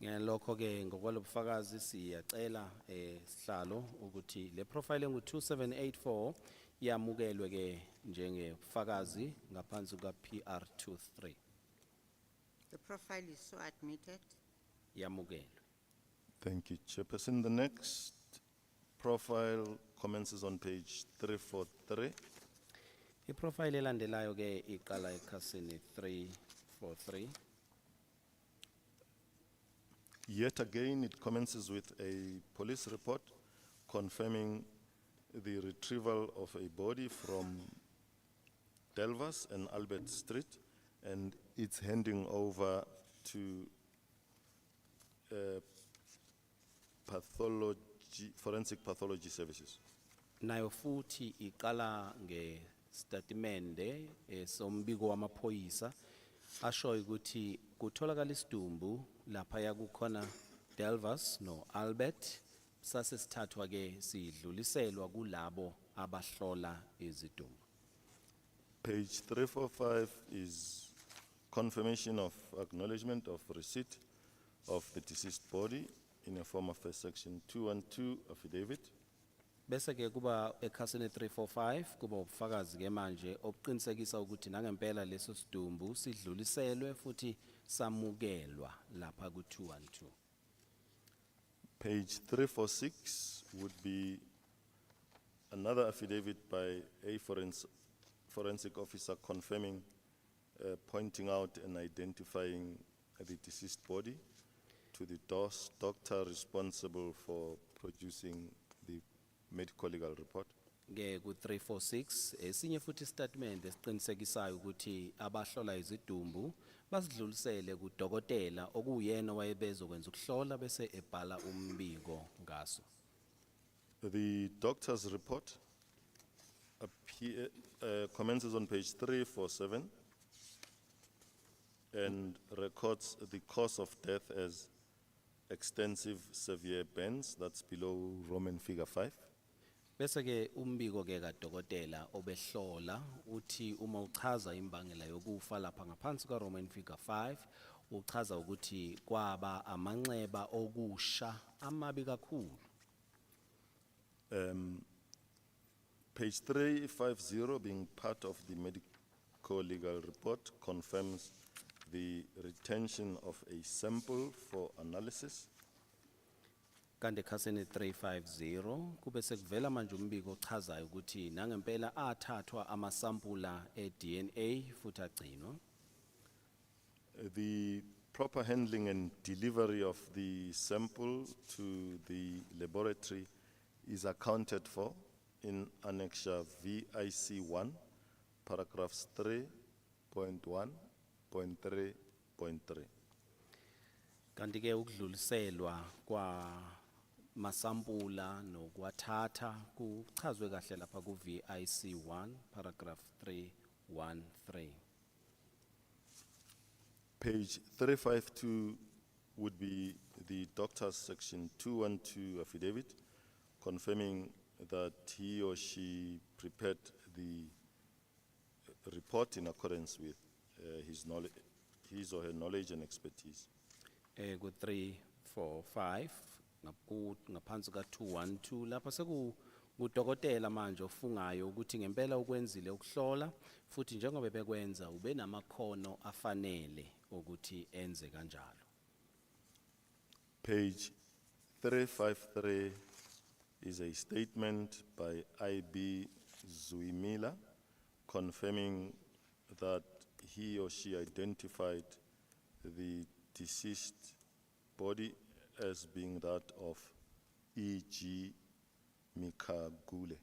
Ngelokho ke ngokwalobufakazi siyacela sihlalo ukuthi le profile engu 2784 yamukelwe ke njengefakazi ngaphansi ka PR 23. The profile is so admitted. Yamukelwe. Thank you, Chairperson. The next profile commences on page 343. Iprofile elandelayo ke iqala ekhasini 343. Yet again, it commences with a police report confirming the retrieval of a body from Delvas and Albert Street, and it's handing over to forensic pathology services. Nayo futhi iqala ngestatimende sombiko wamaphoyisa asho ukuthi kutholakala isidumbu lapha yakukhona Delvas no Albert sase sithathwa ke sidluliselwa kulabo abahlola izidumbu. Page 345 is confirmation of acknowledgement of receipt of the deceased body in a form of a section 212 affidavit. Bese ke kuba ekhasini 345 kuba ubufakazi ke manje obuqinisekisa ukuthi nangempela leso sidumbu sidluliselwe futhi samukelwa lapha ku 212. Page 346 would be another affidavit by a forensic officer confirming, pointing out and identifying the deceased body to the doctor responsible for producing the medical legal report. Ke ku 346 esinye futhi statement esiqinisekisayo ukuthi abahlola izidumbu basidlulisele ku dokotela okuyena wayebezokwenza ukuhlola bese ebhala umbiko ngaso. The doctor's report commences on page 347 and records the cause of death as extensive severe burns, that's below Roman figure 5. Bese ke umbiko ke kadokotela obehlola uthi uma uchaza imbangela yokufa lapha ngaphansi ka Roman figure 5 uchaza ukuthi kwaba amanxeba okusha amabi kakhulu. Page 350, being part of the medical legal report, confirms the retention of a sample for analysis. Kanti ekhasini 350 kube sekuvela manje umbiko ochazayo ukuthi nangempela athathwa amasampula eDNA futhi agcinwa. The proper handling and delivery of the sample to the laboratory is accounted for in Annexure VIC1, paragraphs 3.1.3.3. Kanti ke ukudluliselwa masampula nokwathatha kuchazwe kahle lapha ku VIC 1 paragraph 313. Page 352 would be the doctor's section 212 affidavit, confirming that he or she prepared the report in accordance with his or her knowledge and expertise. Ku 345 ngaphansi ka 212 lapha ngudokotela manje ofungayo ukuthi ngempela ukwenzile ukuhlola futhi njengoba bekwenza ube namakhono afanele ukuthi enze kanjalo. Page 353 is a statement by IB Zuimila confirming that he or she identified the deceased body as being that of E.G. Mikagule.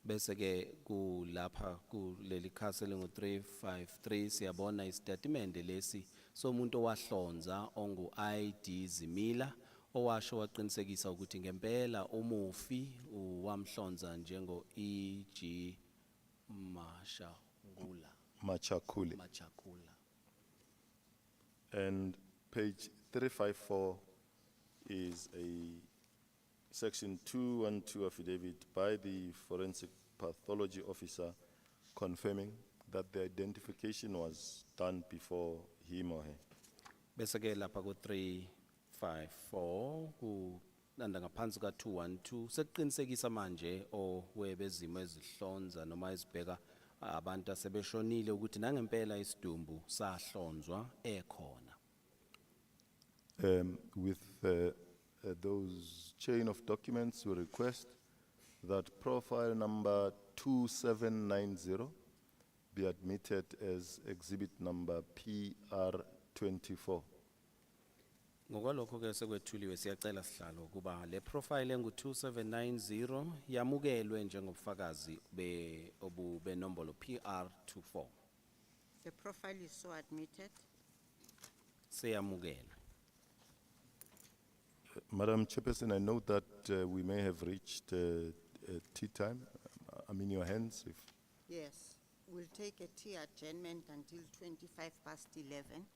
Bese ke kulapha kuleli khasi lengu 353 siyabona istatimende lesi somuntu owahlonza ongu ID Zimila owasho waqinisekisa ukuthi ngempela umufi wamhlonza njengo E.G. Machakule. Machakula. And page 354 is a section 212 affidavit by the forensic pathology officer confirming that the identification was done before him or her. Bese ke lapha ku 354 ku nanda ngaphansi ka 212 sekuqinisekisa manje owebezimo ezihlonza noma ezibheka abantu asebeshonile ukuthi nangempela isidumbu sahlonzwa ekhona. With those chain of documents, we request that profile number 2790 be admitted as exhibit number PR24. Ngokwalokho ke sekwethuliwe siyacela sihlalo kuba le profile engu 2790 yamukelwe njengobufakazi benombolo PR24. The profile is so admitted. Seyamukela. Madam Chairperson, I know that we may have reached tea time. I'm in your hands. Yes, we'll take a tea adjournment until 11:25.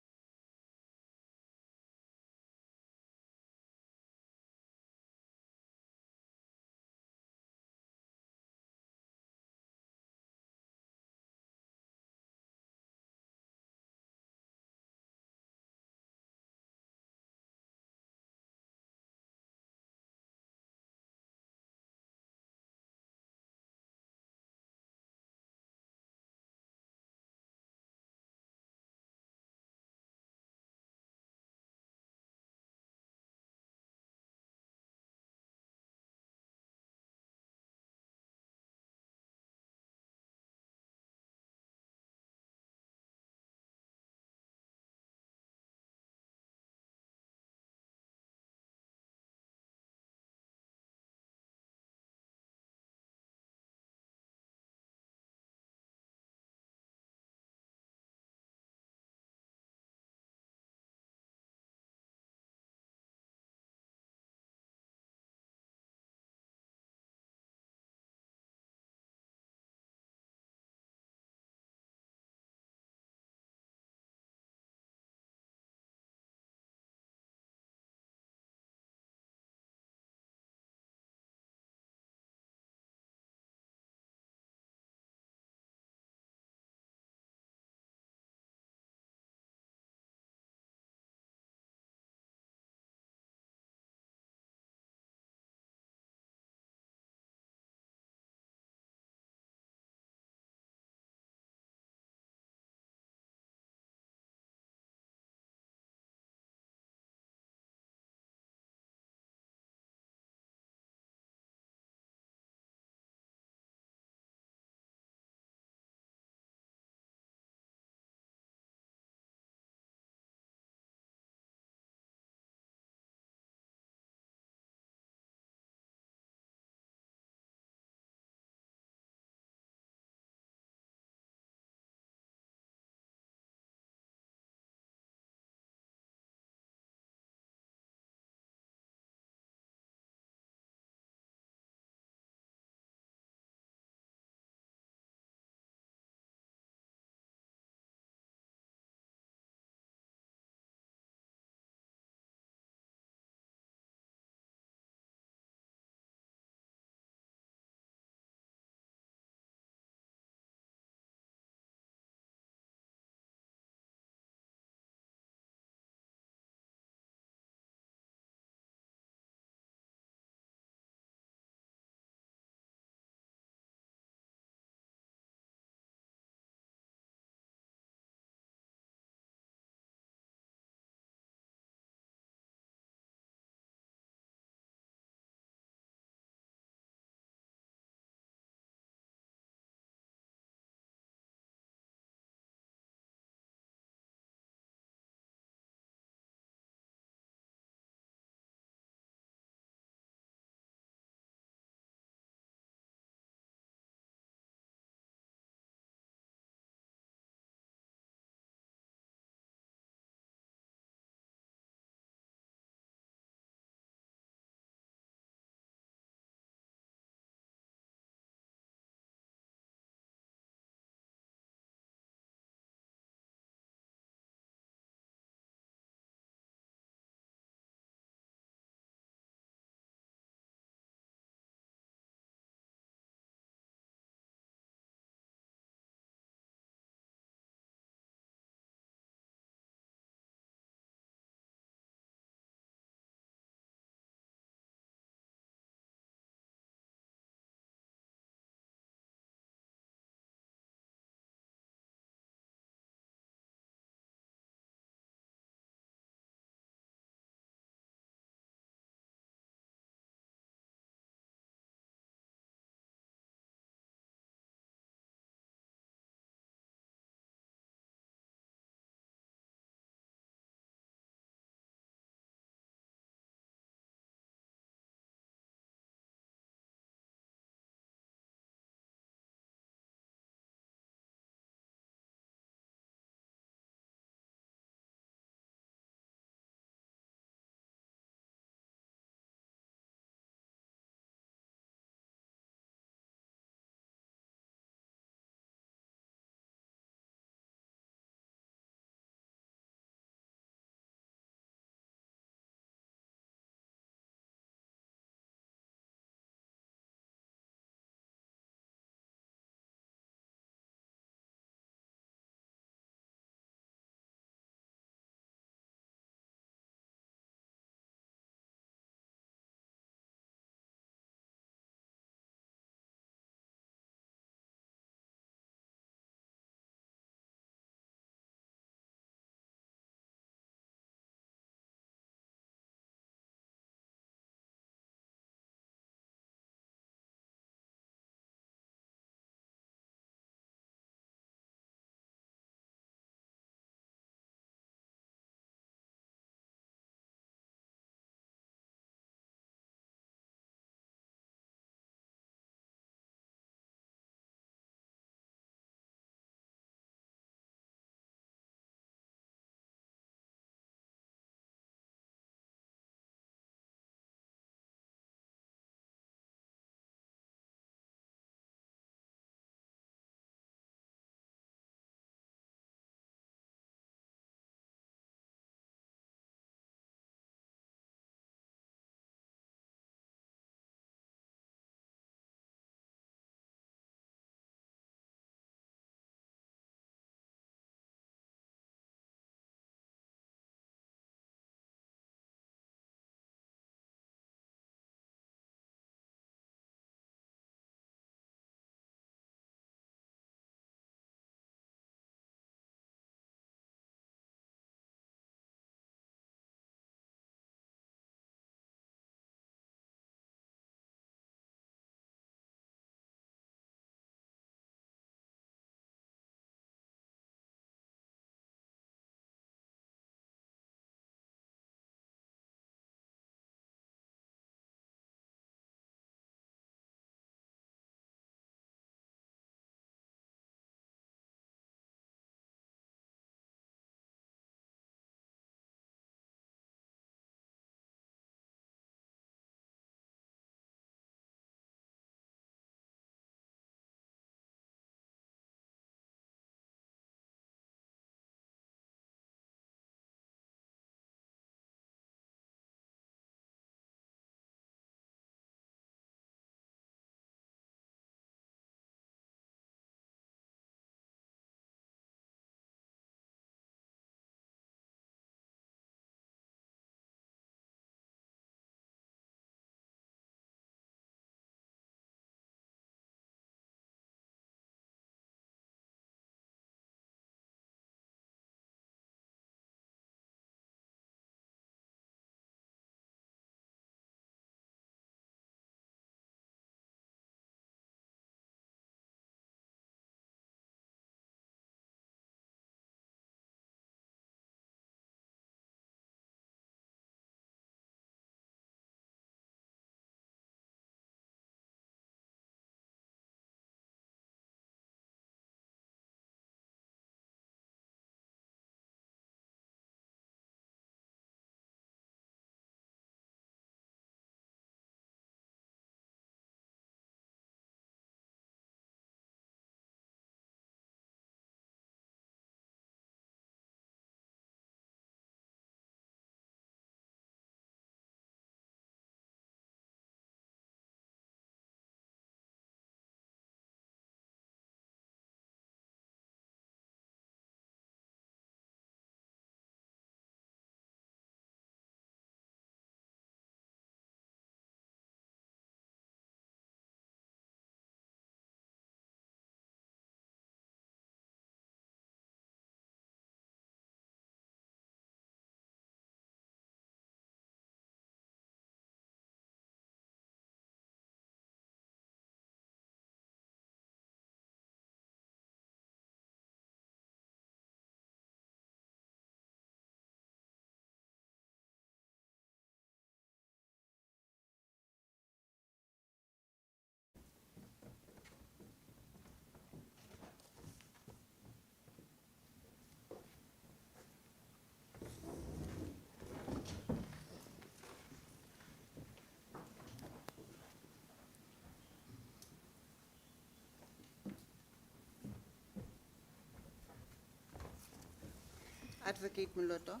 Advocate Moloto.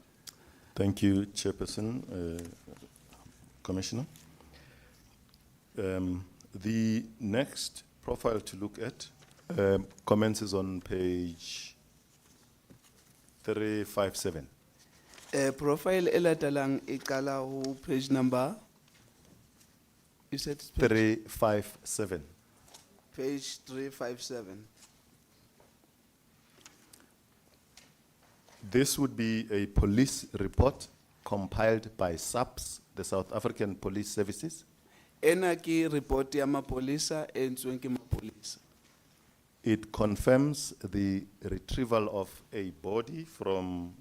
Thank you, Chairperson, Commissioner. The next profile to look at commences on page 357. Profile elatalang ikala ho page number. You said it's page, 357. page 357. This would be a police report compiled by SAPS, the South African Police Services. Ena ki report ya mapolisa entsweng ke mapolisa. It confirms the retrieval of a body from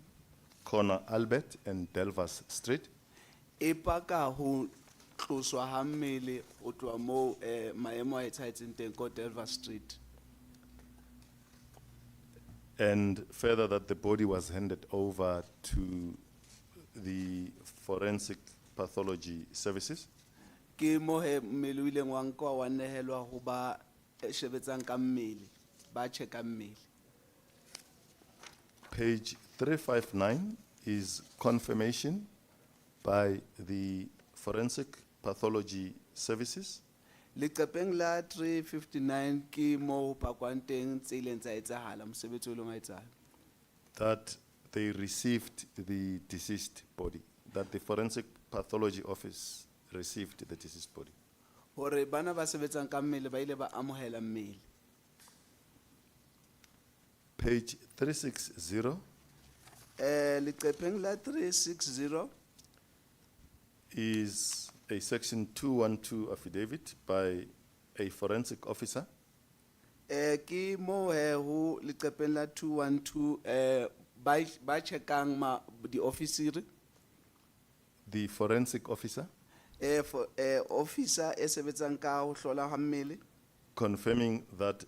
corner Albert and Delvas Street. Ipaka ho tloswa ha mmele ho tloha mo maemo a etsahetseng teng ko Delva Street. And further that the body was handed over to the forensic pathology services. Ke mo he mmele o ileng wa nkuwa wa nehelwa ho ba shebetsang ka mmele, ba check-ang mmele. Page 359 is confirmation by the forensic pathology services Leqepheng la 359 ke mo ho pakwang teng tse ileng tsa etsahala mosebetsi o ileng wa etsahala. that they received the deceased body, that the forensic pathology office received the deceased body. Hore bana ba sebetsang ka mmele ba ile ba amohela mmele. Page 360 Leqepheng la 360 is a section 212 affidavit by a forensic officer ki mo he ho leqepheng la 212 ba checkang ma di officers the forensic officer officer e sebetsang ka ho hlola ha mmele confirming that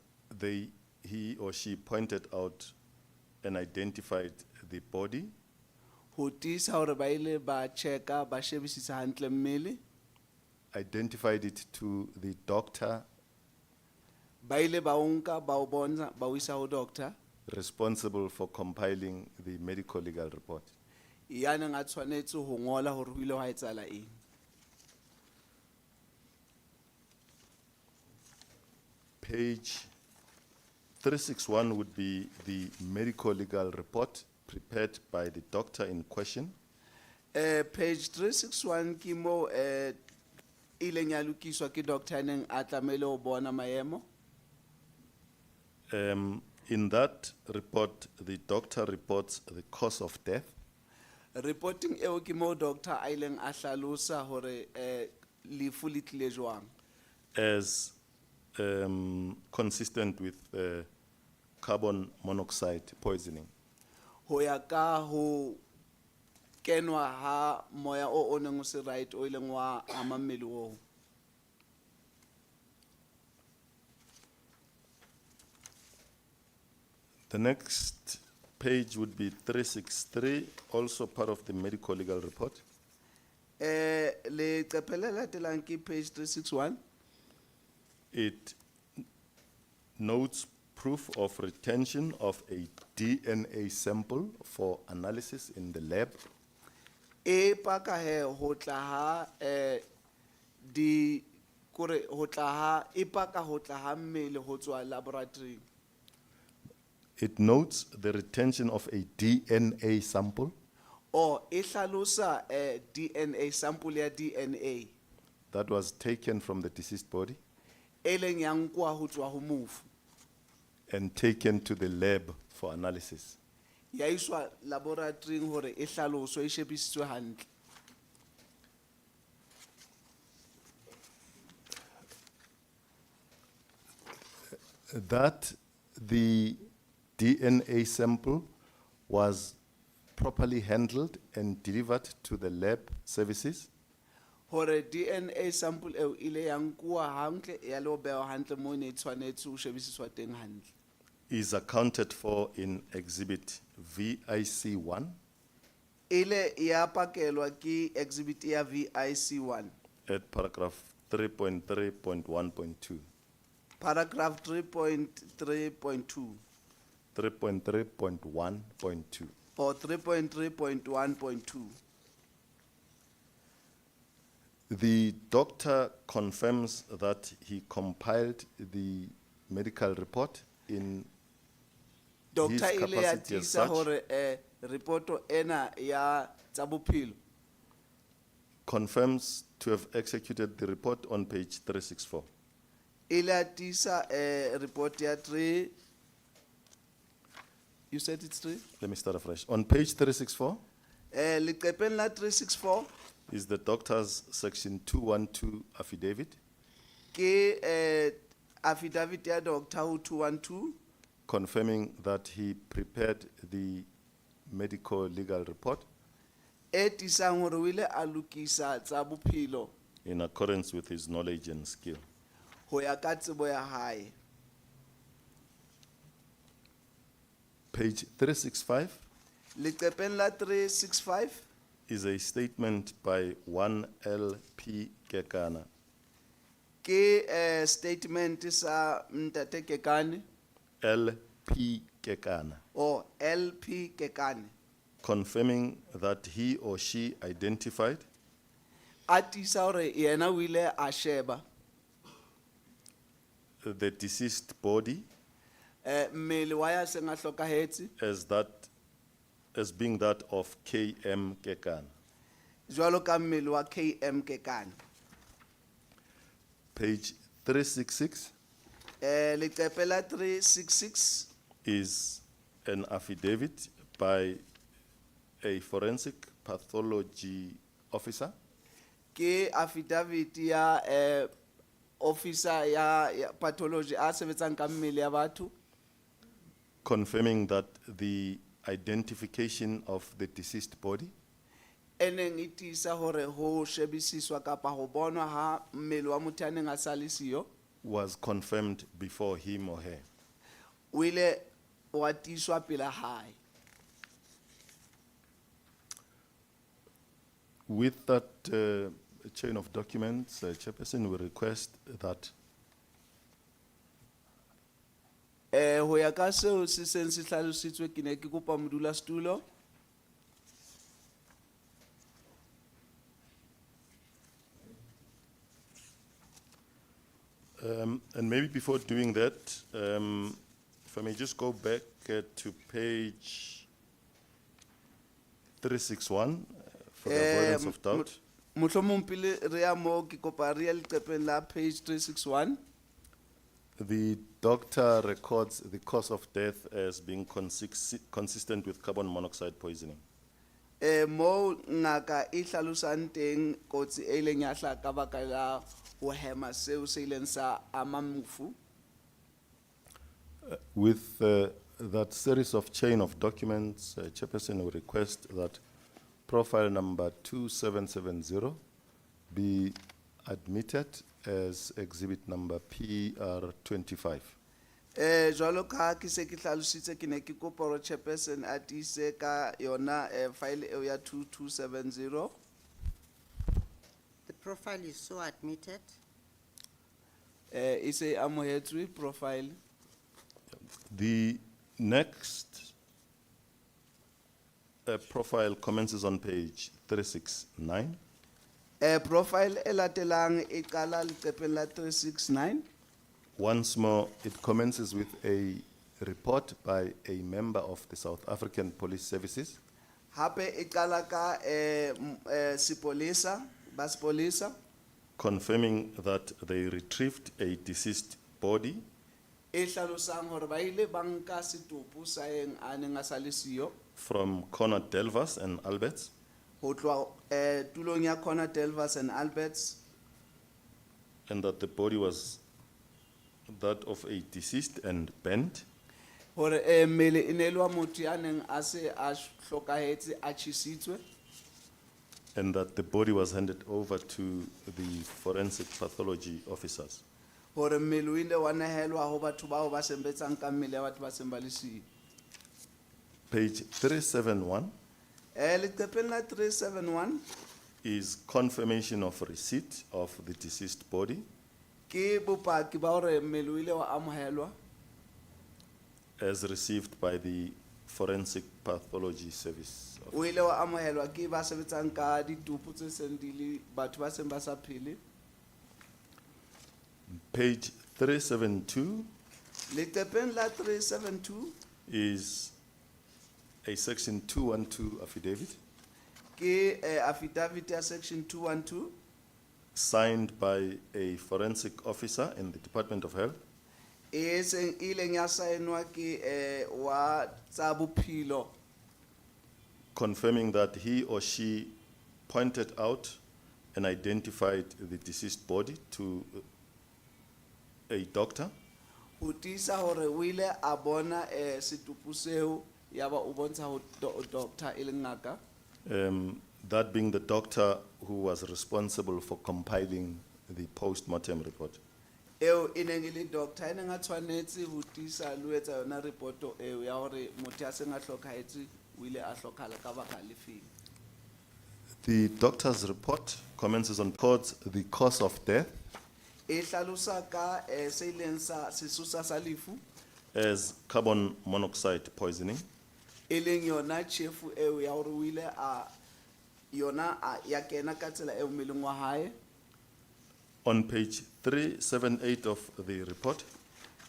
he or she pointed out and identified the body ho tisa hore ba ile ba checka ba shebisisa hantle mmele identified it to the doctor ba ile ba unka ba o bona ba o isa ho doctor responsible for compiling the medical legal report. yana nga tshwanetse ho ngola hore ho ile ha etsala eng. Page 361 would be the medical legal report prepared by the doctor in question. Page 361 ki mo ileng ya lokiswa ke doctor neng a tlamehile ho bona maemo. In that report, the doctor reports the cause of death, Reporting eo ke mo doctor a ileng a hlalosa hore lefu le tlile jwang. as consistent with carbon monoxide poisoning. Ho ya ka ho kenwa ha moya o neng o se right o ileng wa ama mmele o. The next page would be 363, also part of the medical legal report. Le qepele latelang ke page 361. It notes proof of retention of a DNA sample for analysis in the lab. E paka he ho tla ha di kore ho tla ha e paka ho tla ha mmele ho tswa laboratory. It notes the retention of a DNA sample O e hlalosa DNA sample ya DNA that was taken from the deceased body e leng ya nkwa ho tswa ho mofu and taken to the lab for analysis. ya iswa laboratory hore e hlaloswe e shebisitswe hantle. That the DNA sample was properly handled and delivered to the lab services Hore DNA sample eo ile ya nkuwa hantle ya lo bewa hantle mo ne tshwanetse ho shebisiswa teng hantle. is accounted for in exhibit VIC1 Ile ya pakelwa ki exhibit ya VIC1 at paragraph 3.3.1.2. paragraph 3.3.2. 3.3.1.2. or 3.3.1.2. The doctor confirms that he compiled the medical report in his Doctor ile ya capacity as tisa such, hore reporto ena ya tsa bophelo confirms to have executed the report on page 364. ile ya tisa report ya 3. You said it's 3? Let me start afresh. On page 364 Leqepeng la 364 is the doctor's section 212 affidavit ke affidavit ya doctor ho 212 confirming that he prepared the medical legal report e tisang hore o ile a lokisa tsa bophelo in accordance with his knowledge and skill. ho ya ka tsebo ya hae. Page 365 Leqepeng la 365 is a statement by one L.P. Kekana, ke statement sa Mtate Kekane L.P. Kekana, or LP Kekane confirming that he or she identified a tisa hore yena o ile a sheba the deceased body mmele wa ya seng a hlokahetse as being that of K.M. Kekana. jwalo ka mmele wa KM Kekane. Page 366 Leqepe la 366 is an affidavit by a forensic pathology officer ke affidavit ya officer ya pathology a sebetsang ka mmele ya batho confirming that the identification of the deceased body eneng e tisa hore ho shebisiswa kapa ho bonwa ha mmele wa motho a neng a sa le siyo was confirmed before him or her. o ile wa tiswa pela hae. With that chain of documents, Chairperson will request that Ho ya ka seo se seng se hlalositswe ke ne ke kopa modulasetulo and maybe before doing that, if I may just go back to page 361 for the avoidance of doubt. mohlomong pele re ya mo ke kopa re ya leqepeng la page 361 The doctor records the cause of death as being consistent with carbon monoxide poisoning. mo ngaka e hlalosang teng kotsi e ileng ya hlaha ka baka la ho hema seo se ileng sa ama mofu With that series of chain of documents, Chairperson will request that profile number 2770 be admitted as exhibit number PR25. jwalo ka ke se ke hlalositse ke ne ke kopa hore chairperson a tiise ka yona file eo ya 2270 The profile is so admitted. e se amohetswe profile The next profile commences on page 369. profile e latelang e qala leqepeng la 369 Once more, it commences with a report by a member of the South African Police Services hape e qala ka sepolesa ba sepolesa confirming that they retrieved a deceased body e hlalosang hore ba ile ba nka setopo sa eng a neng a sa le siyo from Connor Delvas and Alberts ho tloha tulong ya Connor Delvas and Alberts and that the body was that of a deceased and bent, hore mmele e ne le wa motho ya neng a se a hlokahetse a tjhisitswe and that the body was handed over to the forensic pathology officers. hore mmele o ile wa nehelwa ho batho bao ba sebetsang ka mmele ya batho ba seng ba le siyo Page 371 leqepeng la 371 is confirmation of receipt of the deceased body ke bopaki ba hore mmele o ile wa amohelwa as received by the Forensic Pathology Service. o ile wa amohelwa ke ba sebetsang ka ditupu tse seng di le batho ba seng ba sa phele. Page 372 Leqepheng la 372 is a section 212 affidavit ke affidavit ya section 212 signed by a forensic officer in the Department of Health e seng ileng ya saenwa ke wa tsa bophelo confirming that he or she pointed out and identified the deceased body to a doctor ho tiisa hore o ile a bona setupu seo ya ba o bontsha ho doctor e leng ngaka. that being the doctor who was responsible for compiling the post-mortem report. Eo e neng e le doctor e neng a tshwanetse ho tiisa le ho etsa yona reporto eo ya hore motho a seng a hlokahetse o ile a hlokahala ka baka le feng. The doctor's report commences on the cause of death E hlalosa ka se ileng sa sesosa sa lefu as carbon monoxide poisoning, e leng yona tjhefu eo ya hore o ile a yona ya kena ka tsela eo mmeleng wa hae. On page 378 of the report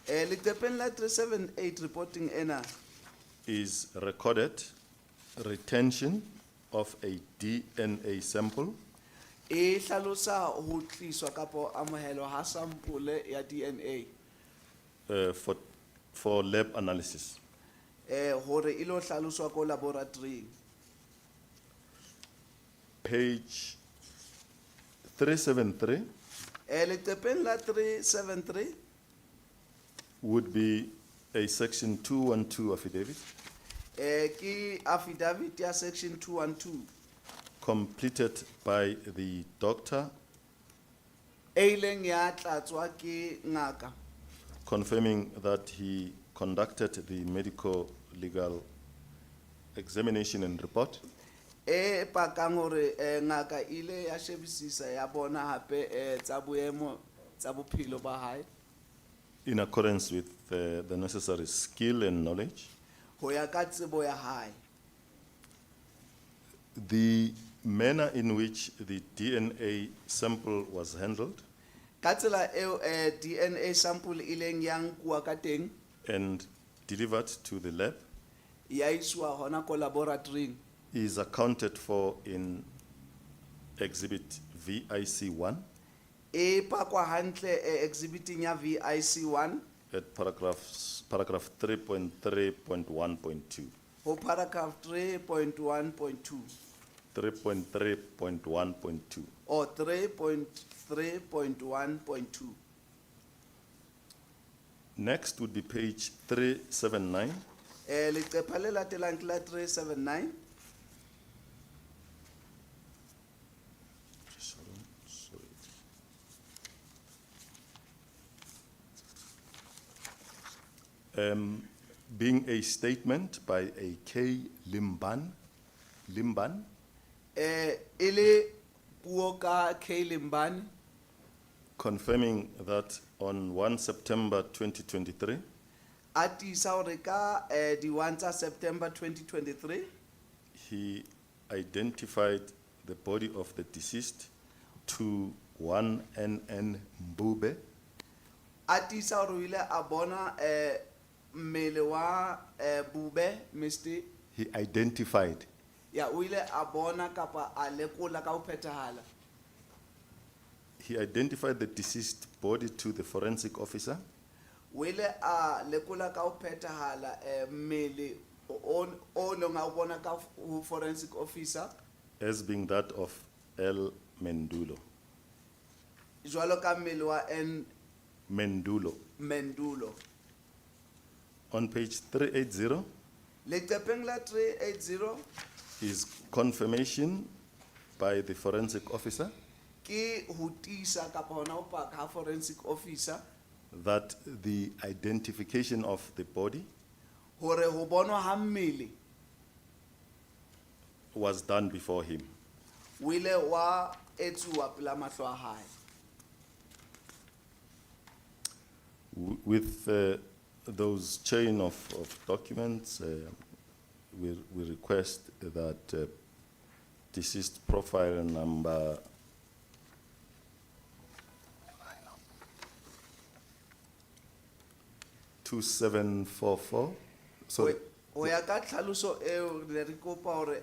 Leqepheng la 378 reporting ena is recorded retention of a DNA sample e hlalosa ho tliswa kapo amohelo ha sampole ya DNA for lab analysis. hore e lo hlaloswa ko laboratory. Page 373 Leqepheng la 373 would be a section 212 affidavit ke affidavit ya section 212 completed by the doctor e ileng ya tlatswa ke ngaka confirming that he conducted the medical legal examination and report e pakang hore ngaka ile ya shebisisa ya bona hape tsa boemo tsa bophelo ba hae in accordance with the necessary skill and knowledge. ho ya ka tsebo ya hae. The manner in which the DNA sample was handled Ka tsela eo DNA sample ileng ya nkuwa ka teng and delivered to the lab ya iswa hona ko laboratory is accounted for in exhibit VIC1 e pakwa hantle exhibiting ya VIC1 at paragraph 3.3.1.2. ho paragraph 3.1.2 3.3.1.2. or 3.3.1.2. Next would be page 379. Leqepha le latelang ke la 379 Being a statement by a K. Limban, ele puo ka K Limbani confirming that on 1 September 2023, a tiisa hore ka di 1 tsa September 2023 he identified the body of the deceased to 1 NN Mbube a tiisa hore o ile a bona mmele wa Bube Mr. he identified ya o ile a bona kapa a lekola ka ho phethahala he identified the deceased body to the forensic officer o ile a lekola ka ho phethahala mmele o neng a o bona ka ho forensic officer as being that of L. Mendulo. jwalo ka mmele wa N Mendulo. Mendulo. On page 380 Leqepheng la 380 is confirmation by the forensic officer ke ho tiisa kapa hona ho paka ha forensic officer that the identification of the body hore ho bonwa ha mmele was done before him. o ile wa etsuwa pela mahlo a hae With those chain of documents, we request that deceased profile number 2744. Sorry, o ya ka tlhaloso eo ne re kopa hore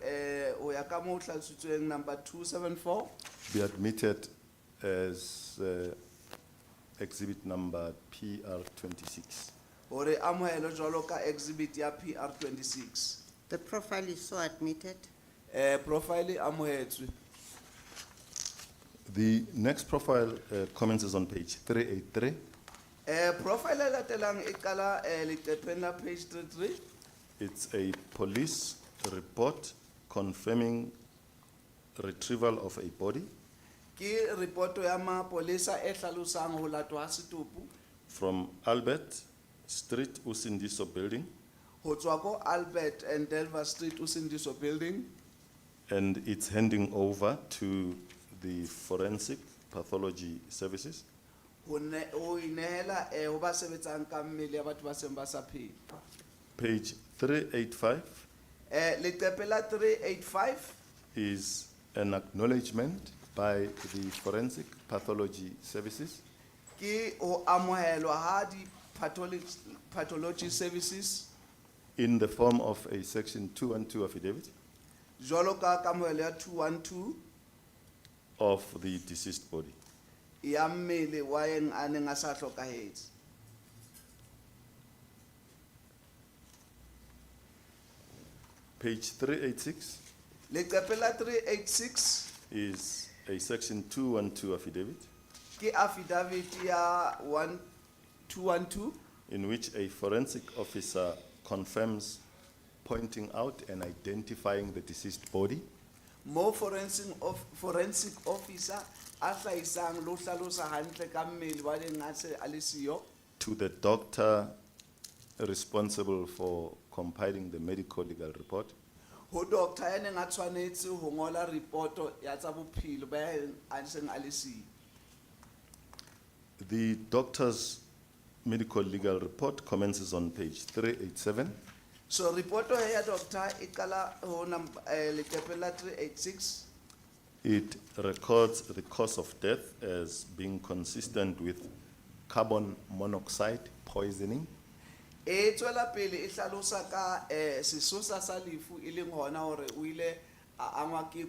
o ya ka moo hlalositsweng number 274 be admitted as exhibit number PR26. hore amohelo jwalo ka exhibit ya PR26. The profile is so admitted. Profile e amohetswe. The next profile commences on page 383. Profile e latelang e qala leqepheng la page 33. It's a police report confirming retrieval of a body Ki reporto ya mapolesa e hlalosang ho latwa ha setopo from Albert Street, Usindiso building, ho tswa ko Albert and Delver Street Usindiso building and it's handing over to the forensic pathology services. ho inehela ho ba sebetsang ka mmele ya batho ba seng ba sa phela. Page 385 Leqephe la 385 is an acknowledgement by the forensic pathology services ki ho amohelwa ha di pathology services in the form of a section 212 affidavit jwalo ka kamohelo ya 212 of the deceased body. ya mmele wa eng a neng a sa hlokahetse. Page 386 Leqephe la 386 is a section 212 affidavit ki affidavit ya 212 in which a forensic officer confirms pointing out and identifying the deceased body mo forensic officer a hlahisang lo hlalosa hantle ka mmele wa leng a se a le siyo to the doctor responsible for compiling the medical legal report ho doctor ya neng a tshwanetse ho ngola reporto ya tsa bophelo ba a seng a le siyo. The doctor's medical legal report commences on page 387 So reporto ya doctor e qala ho leqephe la 386 It records the cause of death as being consistent with carbon monoxide poisoning e tswela pele e hlalosa ka sesosa sa lefu e leng hona hore o ile a angwa ke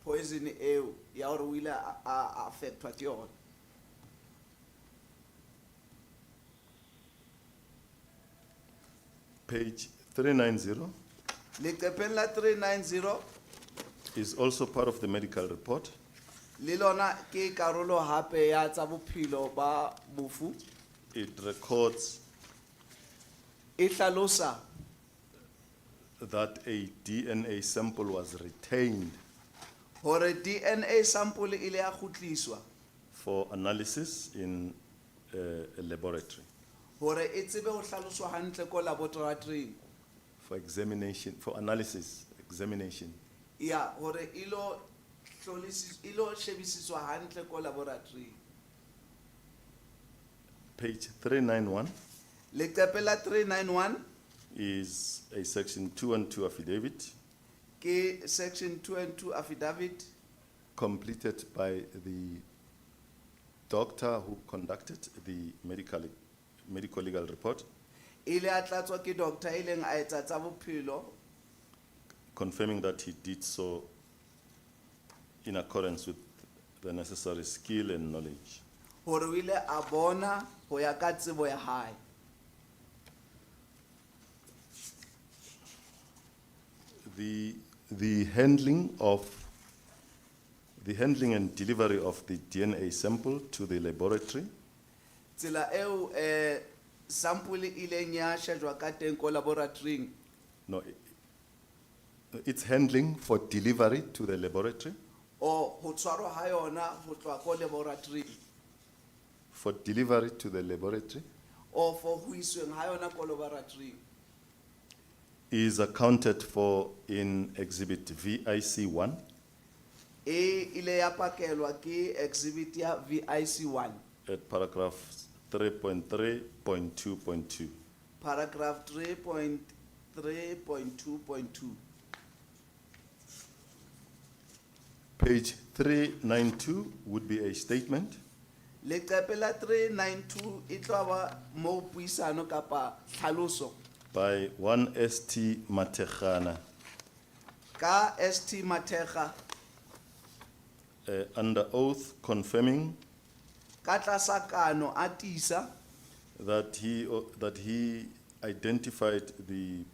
poison eo ya hore o ile a affectwa ke yona. Page 390 Leqepheng la 390 is also part of the medical report. le lona ke karolo hape ya tsa bophelo ba mofu. It records E hlalosa that a DNA sample was retained hore DNA sample ile ya khutliswa for analysis in a laboratory, hore e tsebe ho hlaloswa hantle ko laboratory for examination, for analysis, examination. ya hore ilo shebisiswa hantle ko laboratory. Page 391 Leqephe la 391 is a section 212 affidavit ke section 212 affidavit completed by the doctor who conducted the medical legal report, ile a tlatswa ke doctor ileng a etsa tsa bophelo confirming that he did so in accordance with the necessary skill and knowledge. hore o ile a bona ho ya ka tsebo ya hae. The handling and delivery of the DNA sample to the laboratory Tsela eo sample ileng ya shejwa ka teng ko laboratory no, its handling for delivery to the laboratory, o ho tshwarwa ha yona ho tloha ko laboratory for delivery to the laboratory o for ho isweng ha yona ko laboratory is accounted for in exhibit VIC1 e ile ya pakelwa ke exhibit ya VIC1 at paragraph 3.3.2.2. paragraph 3.3 3.2.2. Page 392 would be a statement. Leqephe la 392 e tlo ba mo puisano kapa tlhaloso By one ST Matechana, ka ST Mathega under oath confirming ka tlasa kano a tisa that he identified the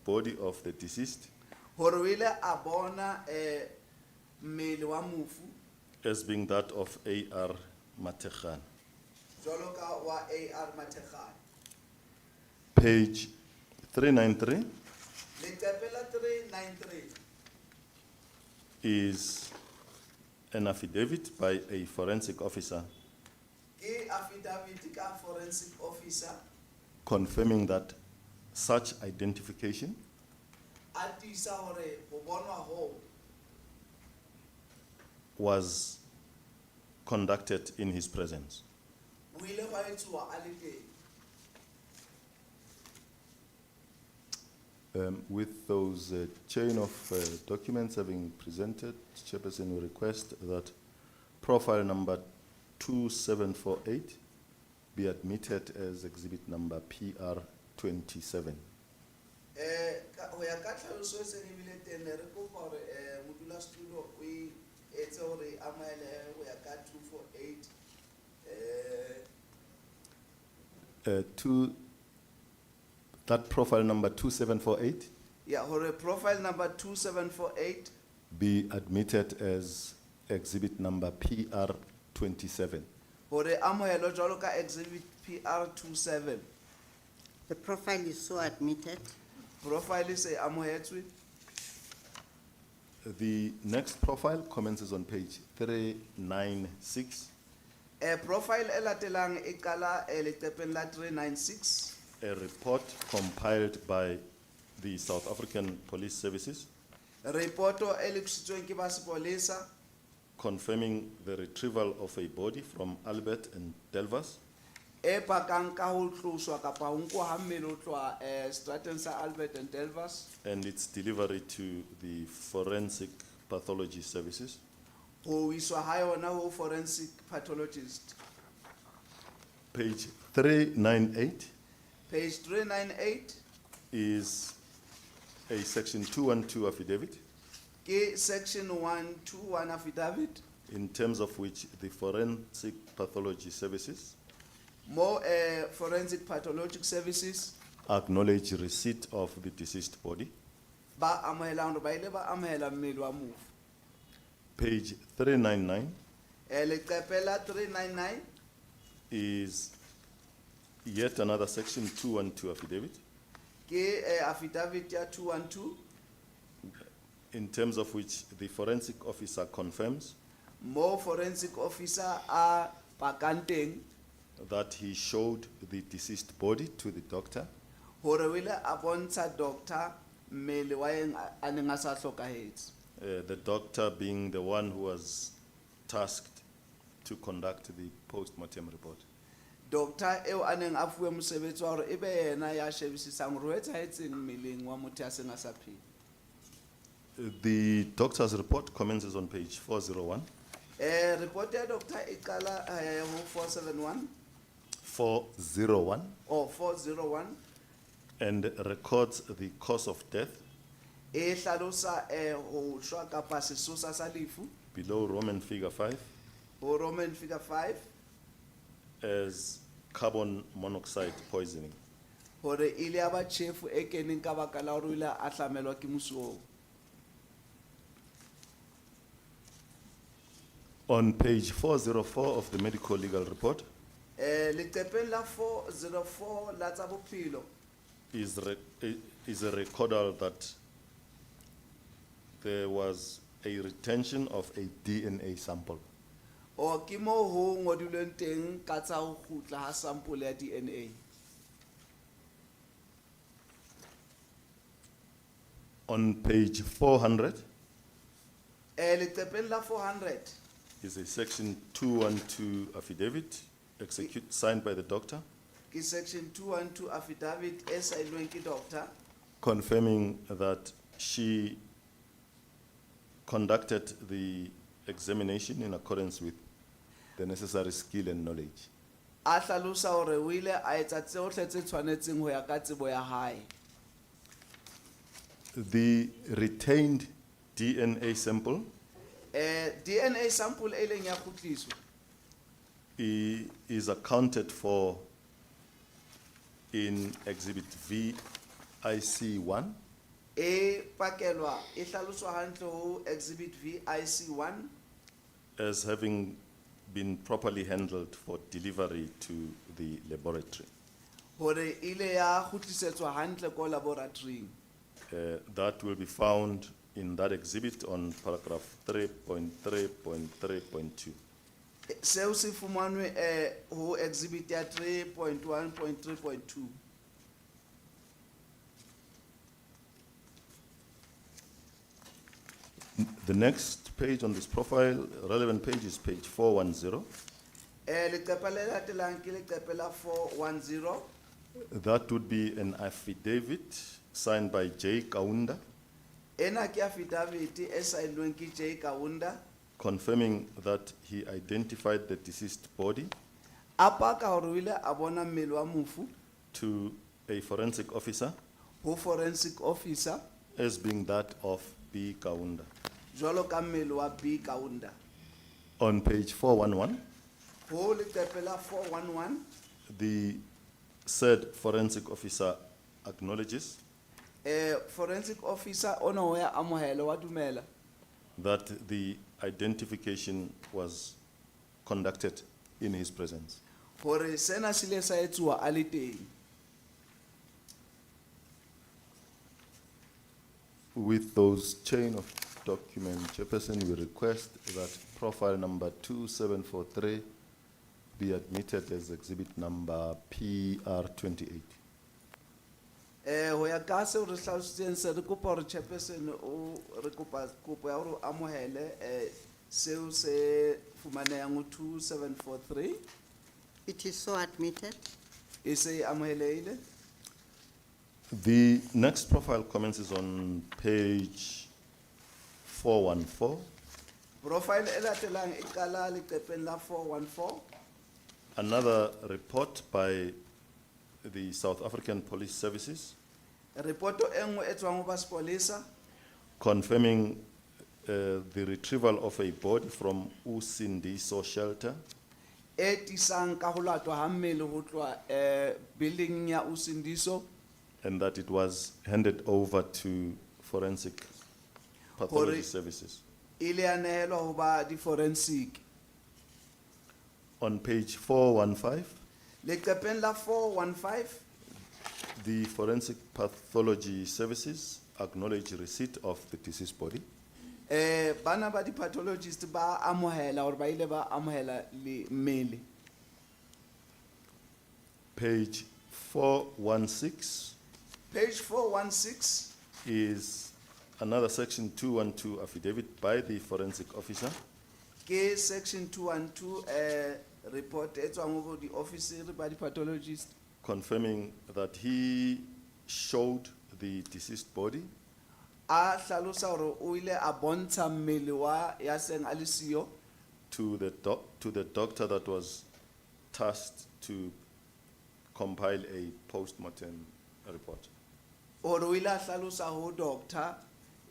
body of the deceased hore o ile a bona mmele wa mofu as being that of AR Matechana. jwalo ka wa AR Mathegane. Page 393 Leqephe la 393 is an affidavit by a forensic officer ke affidavit ka forensic officer confirming that such identification a tisa hore ho bonwa ho was conducted in his presence. o ile wa etsuwa a le teng. With those chain of documents having presented, Chairperson will request that profile number 2748 be admitted as exhibit number PR 27. Ho ya ka tlhaloso e seng e bile teng ne re kopa hore modulasetulo o e etse hore e amohele ho ya ka 248 That profile number 2748 ya hore profile number 2748 be admitted as exhibit number PR 27. hore amohelo jwalo ka exhibit PR 27. The profile is so admitted. Profile se amohetswe. The next profile commences on page 396. Profile e latelang e qala leqepheng la 396. A report compiled by the South African Police Services Reporto e lekisitsweng ke ba sepolesa confirming the retrieval of a body from Albert and Delvas e pakang ka ho tloswa kapa ho nkwa ha mmele ho tloha strateng sa Albert and Delvas and its delivery to the Forensic Pathology Services. ho iswa ha yona ho forensic pathologist. Page 398 Page 398 is a section 212 affidavit ke section 121 affidavit in terms of which the Forensic Pathology Services mo forensic pathologic services acknowledge receipt of the deceased body. ba amohela hore ba ile ba amohela mmele wa mofu. Page 399 Leqephe la 399 is yet another section 212 affidavit ke affidavit ya 212 in terms of which the forensic officer confirms mo forensic officer a pakanteng that he showed the deceased body to the doctor hore o ile a bontsha doctor mmele wa eng a neng a sa hlokahetse. the doctor being the one who was tasked to conduct the post-mortem report. Doctor eo a neng a fuwe mosebetsi wa hore ebe yena ya shebisisang hore ho etsahetseng mmeleng wa motho a seng a sa phela. The doctor's report commences on page 401. Report ya doctor e qala ho 471 401 or 401 and records the cause of death e hlalosa ho shwa kapa sesosa sa lefu below Roman figure 5 ho Roman figure 5 as carbon monoxide poisoning. hore ile ya ba tjhefu e keneng ka baka la hore o ile a hlamelwa ke mosuo. On page 404 of the medical legal report Leqepheng la 404 la tsa bophelo is a recordal that there was a retention of a DNA sample. o ke mo ho ngodilweng teng ka tsa ho kgutla ha sample ya DNA. On page 400 Leqepheng la 400 is a section 212 affidavit signed by the doctor ke section 212 affidavit e sailweng ke doctor confirming that she conducted the examination in accordance with the necessary skill and knowledge. A hlalosa hore o ile a etsa tsohle tse tshwanetseng ho ya ka tsebo ya hae. The retained DNA sample DNA sample e leng ya kgutliso is accounted for in Exhibit VIC1 e pakelwa e hlaloswa hantle ho exhibit VIC1 as having been properly handled for delivery to the laboratory. hore ile ya kgutlisetswa hantle ko laboratorying. That will be found in that exhibit on paragraph 3.3.3.2. Seo se fumanwe ho exhibit ya 3.1.3.2. The next page on this profile, relevant page, is page 410. Leqephe le latelang ke leqephe la 410. That would be an affidavit signed by J. Kaunda, Ena ke affidavit e saenweng ke J Kaunda. confirming that he identified the deceased body A paka hore o ile a bona mmele wa mofu to a forensic officer ho forensic officer as being that of B. Kaunda. jwalo ka mmele wa B Kaunda. On page 411, Ho leqephe la 411 the said forensic officer acknowledges forensic officer ona ho ya amohela wa dumela that the identification was conducted in his presence. hore sena se ile sa etsuwa a le teng. With those chain of document, Chairperson, we request that profile number 2743 be admitted as exhibit number PR28. Ho ya ka seo re hlalositseng se re kopa hore chairperson o re kopa kopo ya hore o amohele seo se fumanehang ho 2743 It is so admitted. e se e amoheleile. The next profile commences on page 414. Profile e latelang e qala leqepheng la 414. Another report by the South African Police Services Reporto e nngwe e tswang ho ba sepolesa confirming the retrieval of a body from Usindiso shelter e tisang ka ho latwa ha mmele ho tloha building ya Usindiso and that it was handed over to forensic pathology Hore- services. ile ya nehelwa ho ba di forensic. On page 415, Leqepheng la 415 the forensic pathology services acknowledge receipt of the deceased body. bana ba di pathologist ba amohela hore ba ile ba amohela le mmele. Page 416 Page 416 is another section 212 affidavit by the forensic officer ke section 212 report e tswang ho di officer ba di pathologist confirming that he showed the deceased body a hlalosa hore o ile a bontsha mmele wa ya seng a le siyo to the doctor that was tasked to compile a post-mortem report. hore o ile a hlalosa ho doctor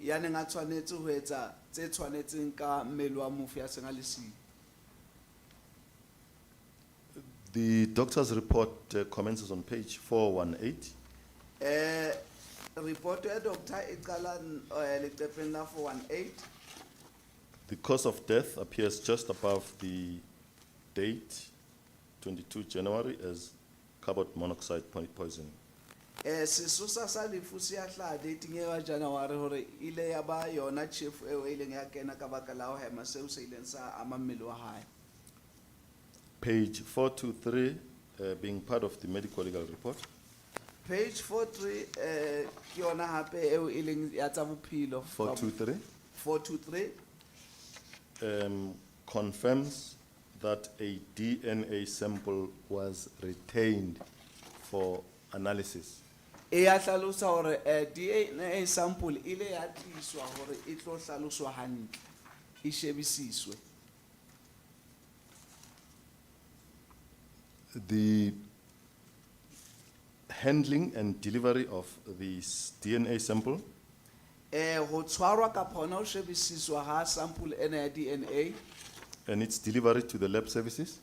ya neng a tshwanetse ho etsa tse tshwanetseng ka mmele wa mofu ya seng a le siyo. The doctor's report commences on page 418. Report ya doctor e qala leqepheng la 418. The cause of death appears just above the date, 22 January, as carbon monoxide poisoning. Sesosa sa lefu se ya hlaha dating ya January hore ile ya ba yona tjhefu eo e leng ya kena ka baka la ho hema seo se ileng sa ama mmele wa hae. Page 423, being part of the medical legal report, Page 43 ke yona hape eo e leng ya tsa bophelo. 423, 423 confirms that a DNA sample was retained for analysis. e ya hlalosa hore DNA sample ile ya tliswa hore e tlo hlaloswa hantle e shebisiswe. The handling and delivery of this DNA sample Ho tshwarwa kapa hona ho shebisiswa ha sample ena ya DNA and its delivery to the lab services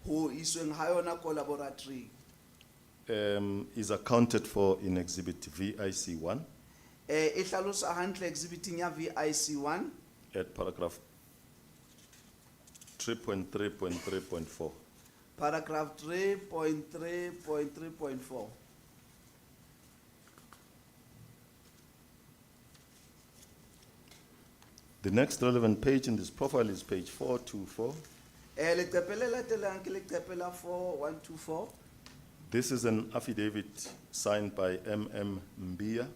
ho isweng ha yona ko laboratory is accounted for in Exhibit VIC1 e hlalosa hantle exhibiting ya VIC1 at paragraph 3.3.3.4. paragraph 3.3.3.4. The next relevant page in this profile is page 424. Leqephe le latelang ke leqephe la 4124. This is an affidavit signed by MM Mbia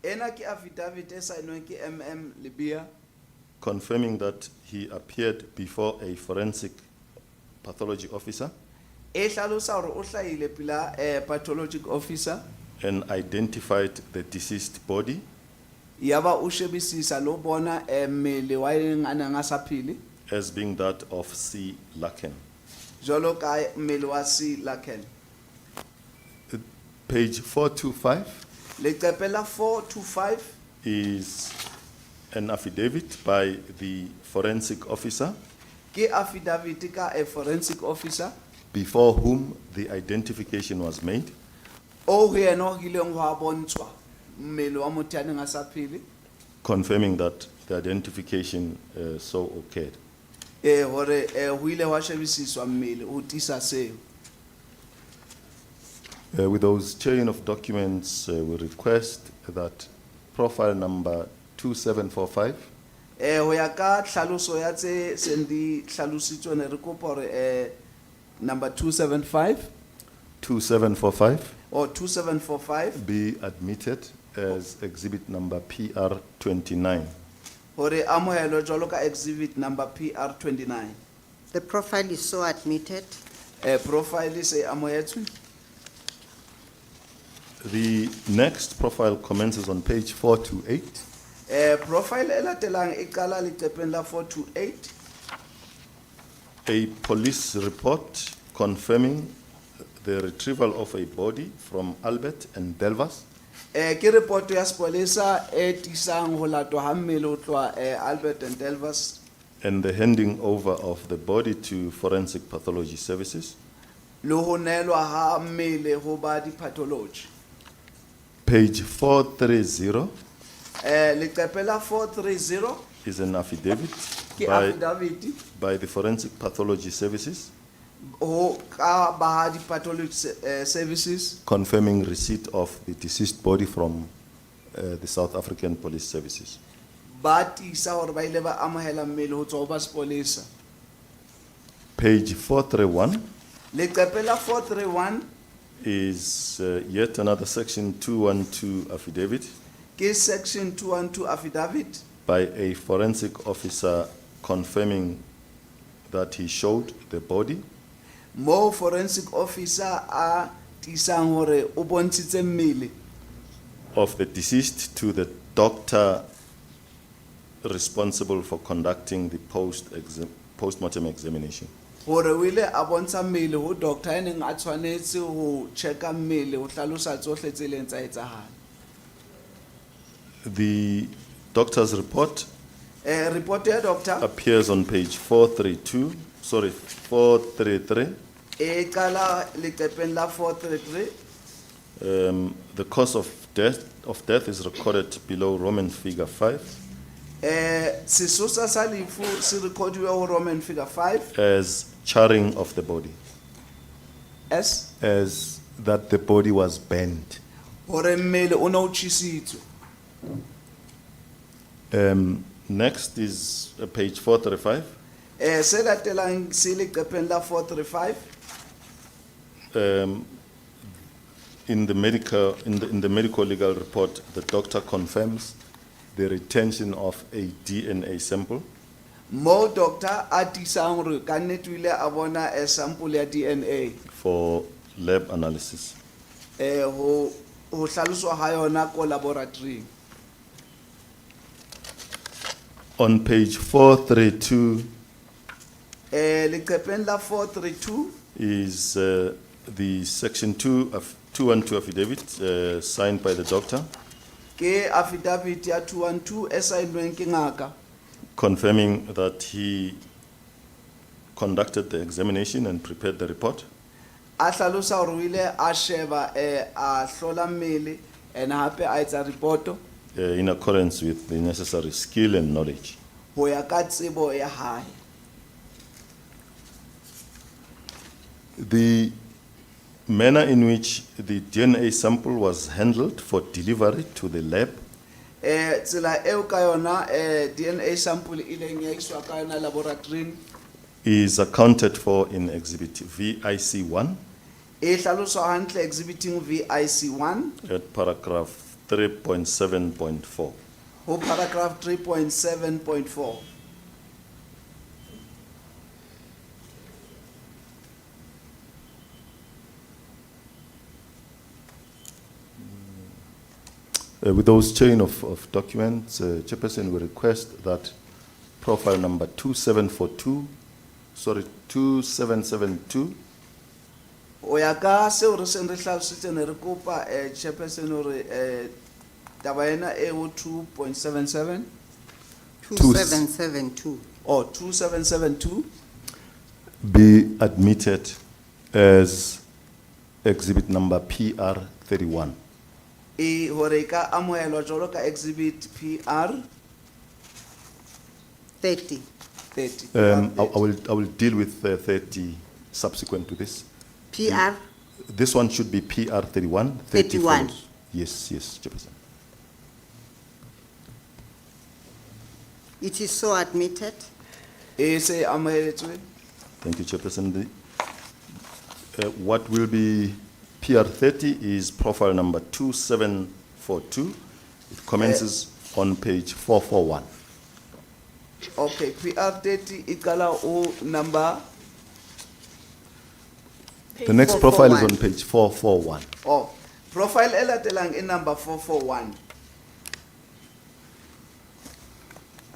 Ena ke affidavit e saenweng ke MM Libya confirming that he appeared before a forensic pathology officer e hlalosa hore o hlahile pela pathologic officer and identified the deceased body yaba o shebisisa lo bona mmele wa eng a nang a sa phele as being that of C. Laken. jwalo ka mmele wa C. Laken. Page 425 Leqephe la 425 is an affidavit by the forensic officer ke affidavit ka a forensic officer before whom the identification was made o ho yena ho ileng ho bontshwa mmele wa motho ya neng a sa phele confirming that the identification so occurred. hore ho ile wa shebisiswa mmele o tisa seo. With those chain of documents, we request that profile number 2745 ho ya ka hlaloso ya tse seng di hlalositswe ne re kopa hore number 2745 or 2745 be admitted as exhibit number PR29. hore amohelwe jwalo ka exhibit number PR29. The profile is so admitted. Profile se amohetswe. The next profile commences on page 428. Profile e latelang e qala leqepheng la 428. A police report confirming the retrieval of a body from Albert and Delvas Ke report ya sepolesa e tisang ho latwa ha mmele ho tloha Albert and Delvas and the handing over of the body to forensic pathology services. le ho nelwa ha mmele ho ba di pathology. Page 430 Leqephe la 430 is an affidavit ke by, affidavit by the forensic pathology services ho ka ba ha di pathology services confirming receipt of the deceased body from the South African Police Services. ba tisa hore ba ile ba amohela mmele ho tswa ho ba sepolesa. Page 431 Leqephe la 431 is yet another section 212 affidavit ke section 212 affidavit by a forensic officer confirming that he showed the body mo forensic officer a tisang hore o bontshitse mmele of the deceased to the doctor responsible for conducting the post-mortem examination. hore o ile a bontsha mmele ho doctor ya neng a tshwanetse ho checka mmele ho hlalosa tsohle tse leng tsa etsahala. The doctor's report Report ya doctor appears on page 433. e qala leqepheng la 433 The cause of death is recorded below Roman figure 5 sesosa sa lefu se recordiwe ho Roman figure 5 as charring of the body, as that the body was bent. hore mmele o no tjhisitswe. Next is page 435. Se latelang se leqepheng la 435 In the medical legal report, the doctor confirms the retention of a DNA sample mo doctor a tisang hore ka nnete o ile a bona a sample ya DNA for lab analysis. ho ho hlaloswa ha yona ko laboratory. On page 432 Leqepheng la 432 is the section 212 affidavit signed by the doctor, ke affidavit ya 212 e saennweng ke ngaka confirming that he conducted the examination and prepared the report. a hlalosa hore o ile a sheba a hlola mmele and hape a etsa reporto In accordance with the necessary skill and knowledge. ho ya ka tsebo ya hae. The manner in which the DNA sample was handled for delivery to the lab Tsela eo ka yona DNA sample e ileng ya iswa ka yona laboratory is accounted for in Exhibit VIC1 e hlaloswa hantle exhibiting VIC1 at paragraph 3.7.4. ho paragraph 3.7.4. With those chain of documents, Chairperson will request that profile number 2772, O ya ka seo re seng re hlalositse ne re kopa chairperson hore taba ena e ho 2.77 2772. or 2772 be admitted as exhibit number PR31. e hore e ka amohelwa jwalo ka exhibit PR 30. 30. I will deal with 30 subsequent to this. PR This one should be PR31. 31. follows. Yes, Chairperson. it is so admitted. E se amoheletswe. Thank you, Chairperson. What will be PR30 is profile number 2742. It commences on page 441. Okay, PR 30 e qala o number The next profile is 441. on page 441. profile e latelang e number 441.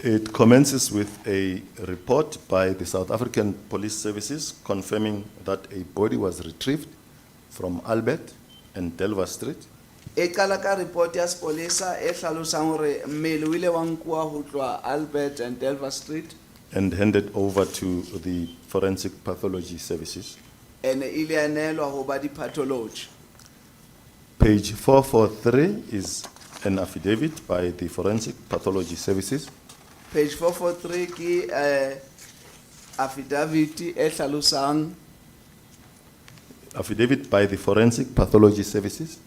It commences with a report by the South African Police Services confirming that a body was retrieved from Albert and Delva Street E qala ka report ya sepolesa e hlalosang hore mmele o ile wa nkuwa ho tloha Albert and Delva Street and handed over to the Forensic Pathology Services. and ile ya neelwa ho ba di-pathology. Page 443 is an affidavit by the Forensic Pathology Services Page 443 ke affidavit e hlalosang affidavit by the Forensic Pathology Services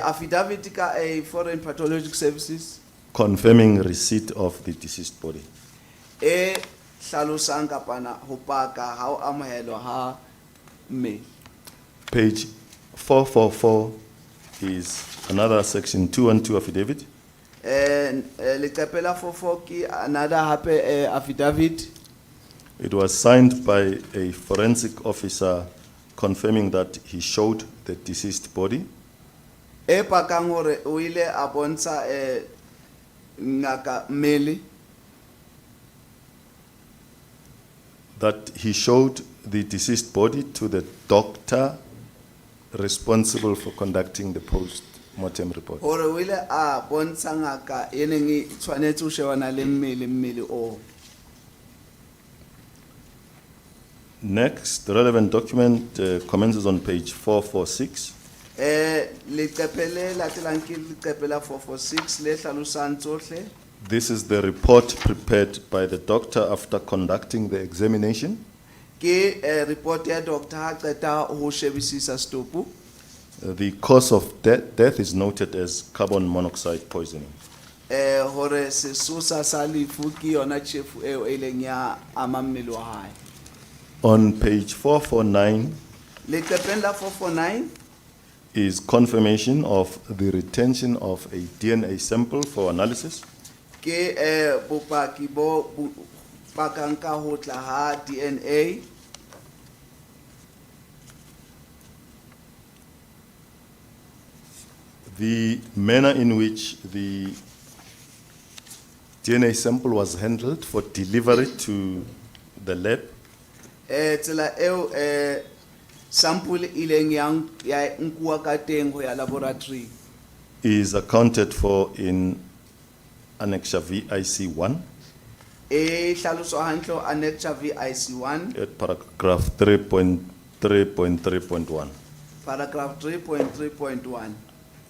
affidavit ka foreign pathologic services confirming receipt of the deceased body. e hlalosang kapana ho paka ha o amohelwa ha mmele. Page 444 is another section 212 affidavit Leqephe la 44 ke another hape affidavit It was signed by a forensic officer confirming that he showed the deceased body e pakang hore o ile a bontsha ngaka mmele that he showed the deceased body to the doctor responsible for conducting the post-mortem report. hore o ile a bontsha ngaka e neng e tshwanetse ho shebana le mmele o. Next, the relevant document commences on page 446. Leqephe le latelang ke leqephe la 446 le hlalosang tsohle. This is the report prepared by the doctor after conducting the examination. Ke report ya doctor ha qeta ho shebisisa stopo. The cause of death is noted as carbon monoxide poisoning. Hore sesosa sa lefu ke yona tjhefu eo e leng ya ama mmele wa hae. On page 449 Leqepheng la 449 is confirmation of the retention of a DNA sample for analysis. ke bopaki bo pakang ka ho tla ha DNA The manner in which the DNA sample was handled for delivery to the lab tsela eo sample ileng yang ya nkuwa ka teng ho ya laboratory is accounted for in Annexure VIC 1 e hlaloswa hantle annexure VIC1 at paragraph 3.3.3.1. paragraph 3.3.1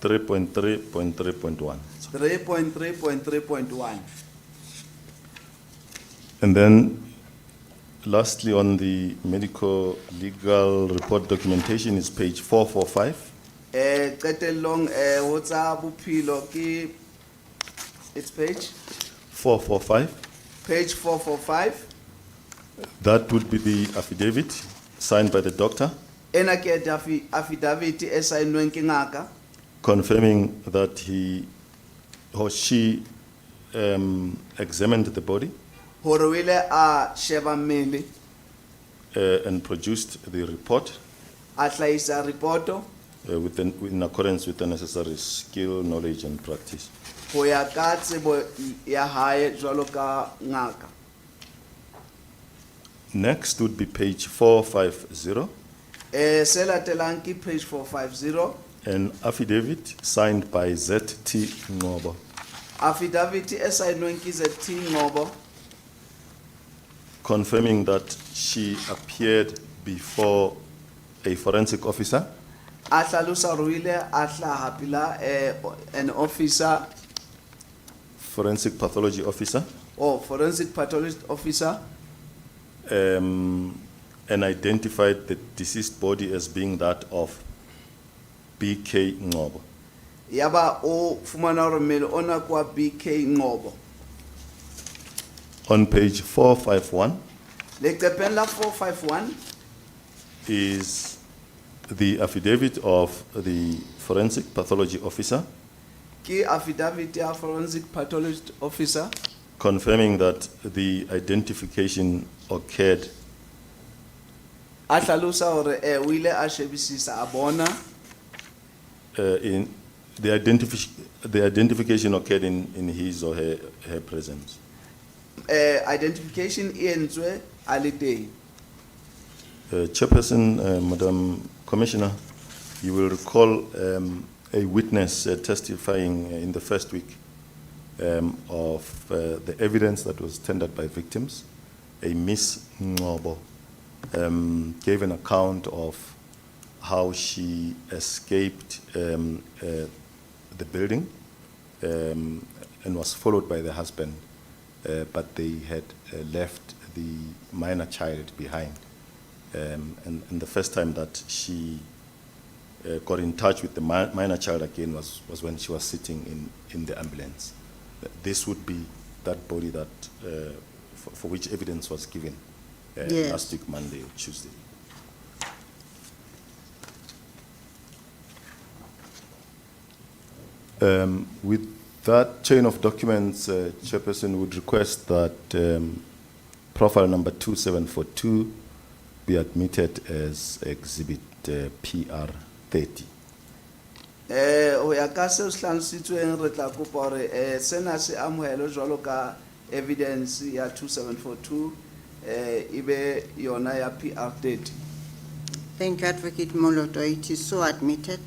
3.3.3.1. 3.3.3.1 And then lastly on the medical legal report documentation is page 445. qetellong ho tsa bophelo ke it's page 445. page 445 That would be the affidavit signed by the doctor ena ke affidavit e saennweng ke ngaka confirming that he or she examined the body hore o ile a sheba mmele and produced the report a hlahisa reporto in accordance with the necessary skill, knowledge and practice. ho ya ka tsebo ya hae jwalo ka ngaka. Next would be page 450, Se latelang ke page 450 an affidavit signed by ZT Ngobo affidavit e saennweng ke ZT Ngobo confirming that she appeared before a forensic officer a hlalosa hore o ile a hlaha pela an officer forensic pathology officer or forensic pathologist officer and identified the deceased body as being that of BK Ngobo. yaba o fumana hore mmele ona kwa BK Ngobo. On page 451 Leqepheng la 451 is the affidavit of the forensic pathology officer ke affidavit ya forensic pathologist officer confirming that the identification occurred a hlalosa hore o ile a shebisisa a bona in the identification occurred in his or her presence. identification e entswe a le teng. Chairperson, Madam Commissioner, you will recall a witness testifying in the first week of the evidence that was tendered by victims. A Miss Ngobo gave an account of how she escaped the building and was followed by the husband, but they had left the minor child behind. And the first time that she got in touch with the minor child again was when she was sitting in the ambulance. This would be that body that for which evidence was given Yes. last week, Monday or Tuesday. With that chain of documents, Chairperson would request that profile number 2742 be admitted as exhibit PR 30. Ho ya ka seo se hlalositsweng re tla kopa hore sena se amohelwe jwalo ka evidence ya 2742 ibe yona ya PR 30 Thank you, Advocate Moloto. It is so admitted.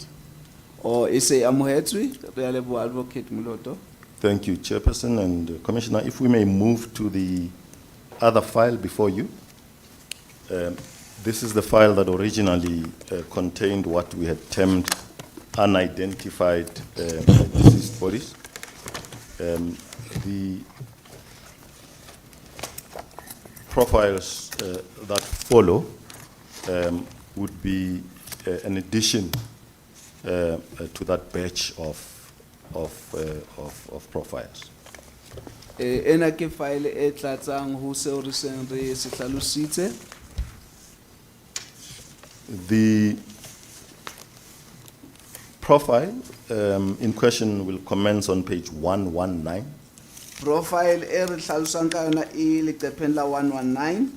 o e se amohetswe re a leboha Advocate Moloto. Thank you, Chairperson and Commissioner. If we may move to the other file before you. This is the file that originally contained what we had termed unidentified deceased bodies. The profiles that follow would be an addition to that batch of profiles. Ena ke file e tlatsang ho seo re seng re se hlalositse. The profile in question will commence on page 119. Profile e re hlalosang ka yona e leqepheng la 119.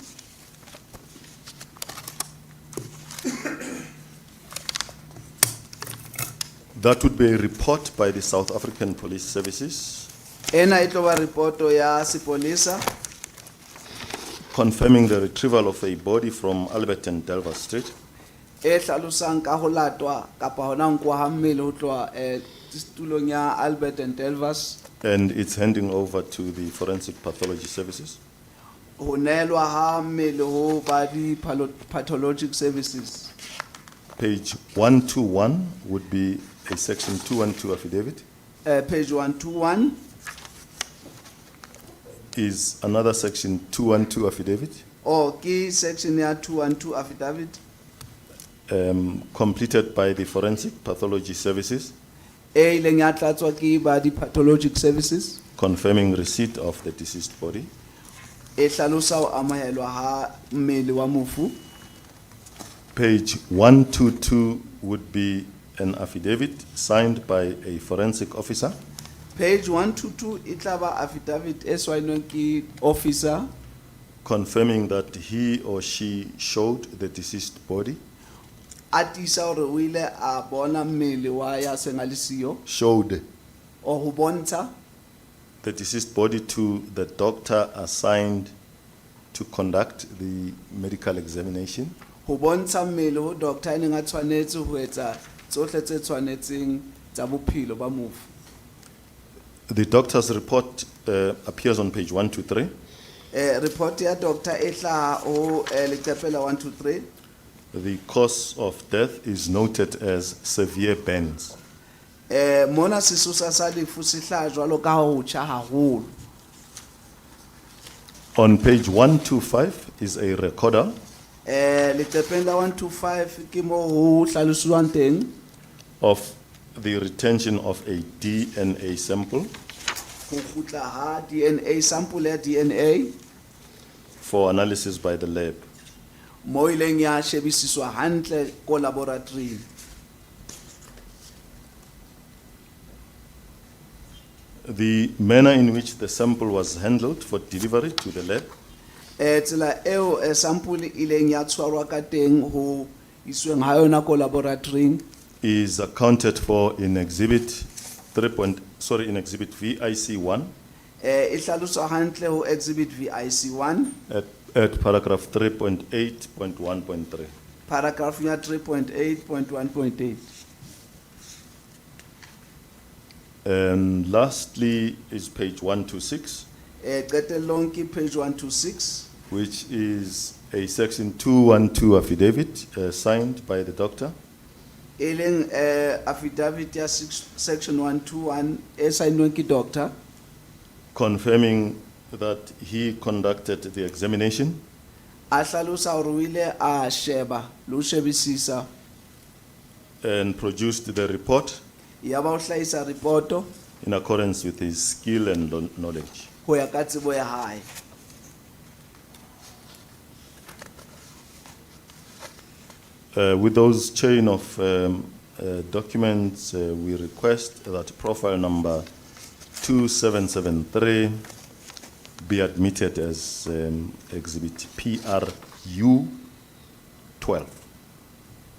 That would be a report by the South African Police Services ena e tlo ba reporto ya sepolesa confirming the retrieval of a body from Albert and Delva Street e hlalosang ka ho latwa kapa hona nkuwa ha mmele ho tloha tulong ya Albert and Delvas and it's handing over to the Forensic Pathology Services. ho nelwa ha mmele ho ba di pathologic services. Page 121 would be a section 212 affidavit. Page 121 Is another section 212 affidavit or key section ya 212 affidavit completed by the Forensic Pathology Services e ileng ya tlatswa ke ba di pathologic services confirming receipt of the deceased body. e hlalosa ho amohelwa ha mmele wa mofu. Page 122 would be an affidavit signed by a forensic officer Page 122 e tla ba affidavit e swailweng ke officer confirming that he or she showed the deceased body, a tisa hore o ile a bona mmele wa ya seng a le siyo showed o ho bontsha the deceased body to the doctor assigned to conduct the medical examination, ho bontsha mmele ho doctor e neng a tshwanetse ho etsa tsohle tse tshwanetseng tsa bophelo ba mofu. The doctor's report appears on page 123. Report ya doctor e hlaha ho leqephe la 123. The cause of death is noted as severe burns. Mona sesosa sa lefu se hlaha jwalo ka ho tjha haholo. On page 125 is a recorder Leqepheng la 125 ke mo ho hlaloswang teng of the retention of a DNA sample ho kgutla ha DNA sample ya DNA for analysis by the lab. mo ileng ya shebisiswa hantle ko laboratory. The manner in which the sample was handled for delivery to the lab Tsela eo sample ileng ya tshwarwa ka teng ho isweng ha yona ko laboratory is accounted for in exhibit in exhibit VIC1 e hlaloswa hantle ho exhibit VIC1 at paragraph 3.8.1.3. paragraph ya 3.8.1.8. And lastly is page 126, Qetellong ke page 126 which is a section 212 affidavit signed by the doctor e leng affidavit ya section 121 e signweng ke doctor confirming that he conducted the examination a hlalosa hore o ile a sheba le ho shebisisa and produced the report ya ba o hlahisa reporto in accordance with his skill and knowledge. ho ya ka tsebo ya hae. With those chain of documents, we request that profile number 2773 be admitted as exhibit PRU 12.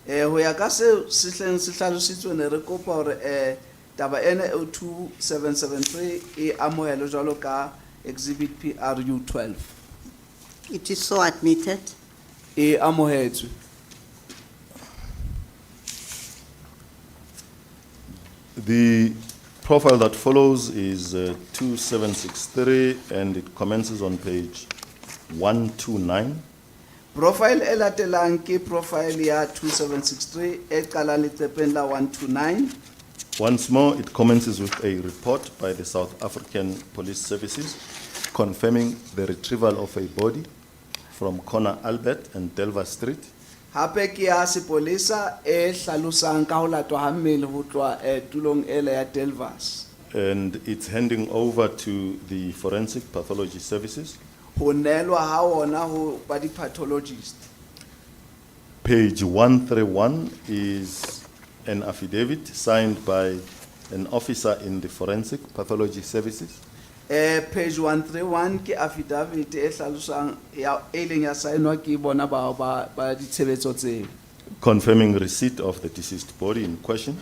Ho ya ka seo se hleng se hlalositswe ne re kopa hore taba ena e 2773 e amohelwe jwalo ka exhibit PRU 12 It is so admitted. e amohetswe. The profile that follows is 2763 and it commences on page 129. Profile e latelang ke profile ya 2763 e qalang leqepheng la 129. Once more, it commences with a report by the South African Police Services confirming the retrieval of a body from corner Albert and Delva Street Hape ke ya sepolesa e hlalosang ka ho latwa ha mmele ho tloha tulong ela ya Delvas. and it's handing over to the Forensic Pathology Services. Ho nelwa ha ona ho ba di pathologist. Page 131 is an affidavit signed by an officer in the Forensic Pathology Services Page 131 ke affidavit e hlalosang ya e leng ya signwa ke bona ba ditshebetso tseo. confirming receipt of the deceased body in question.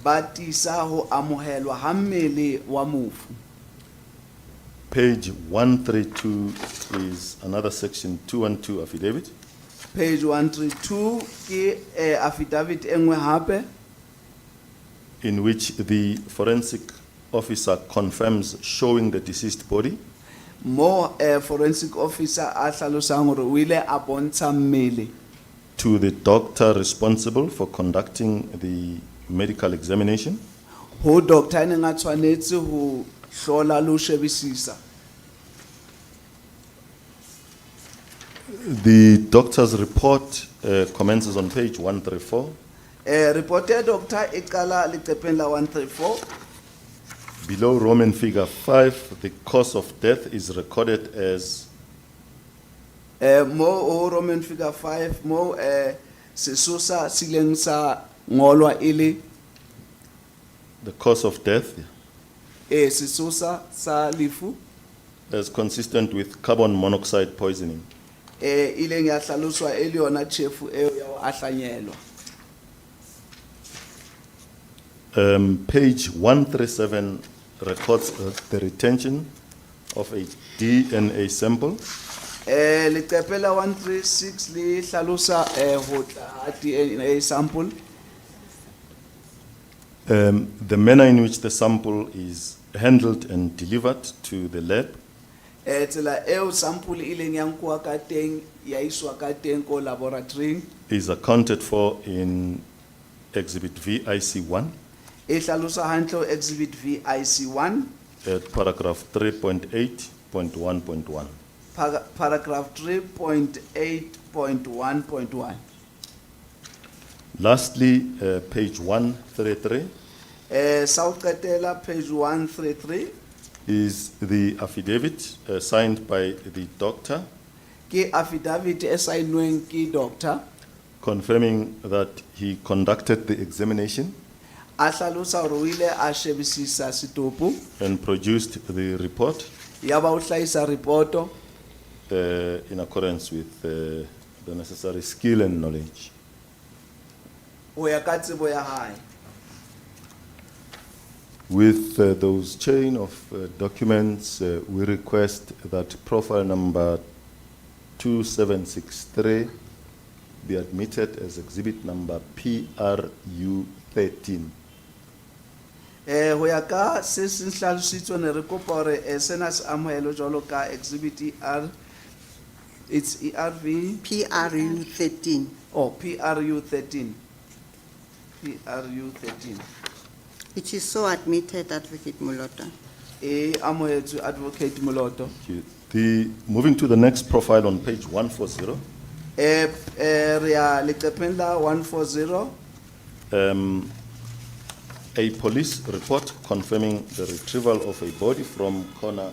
ba tisa ho amohelwa ha mmele wa mofu. Page 132 is another section 212 affidavit. Page 132 ke affidavit e nngwe hape In which the forensic officer confirms showing the deceased body mo forensic officer a hlalosang hore o ile a bontsha mmele to the doctor responsible for conducting the medical examination ho doctor ne nga tshwanetse ho hlola lo shebisisa. The doctor's report commences on page 134. Report ya doctor e qala leqepheng la 134. Below Roman figure 5, the cause of death is recorded as Mo o Roman figure 5 mo sesosa sileng sa ngolwa ile the cause of death sesosa sa lifu as consistent with carbon monoxide poisoning. ile ya hlaloswa e le yona chefu e ya ho ahlanyelwa. Page 137 records the retention of a DNA sample Leqephe la 136 le hlalosa ho tla DNA sample. the manner in which the sample is handled and delivered to the lab, Tsela eo sample ileng ya nkuwa ka teng ya iswa ka teng ko laboratory is accounted for in Exhibit VIC1 e hlalosa hantle exhibit VIC1 at paragraph 3.8.1.1. paragraph 3.8.1.1. Lastly, page 133 South Katela page 133 is the affidavit signed by the doctor ke affidavit e saennweng ke doctor confirming that he conducted the examination a hlalosa hore o ile a shebisisa setopo and produced the report ya ba o hlahisa reporto in accordance with the necessary skill and knowledge. ho ya ka tsebo ya hae. With those chain of documents, we request that profile number 2763 be admitted as exhibit number PRU13. Ho ya ka se se hlalositswe ne re kopa hore sena se amohelo jwalo ka exhibit ER, it's ERV PRU 13. or PRU 13. PRU 13. It is so admitted, Advocate Mulota. E amohetswe Advocate Moloto. Moving to the next profile on page 140, Re ya leqepheng la 140 a police report confirming the retrieval of a body from corner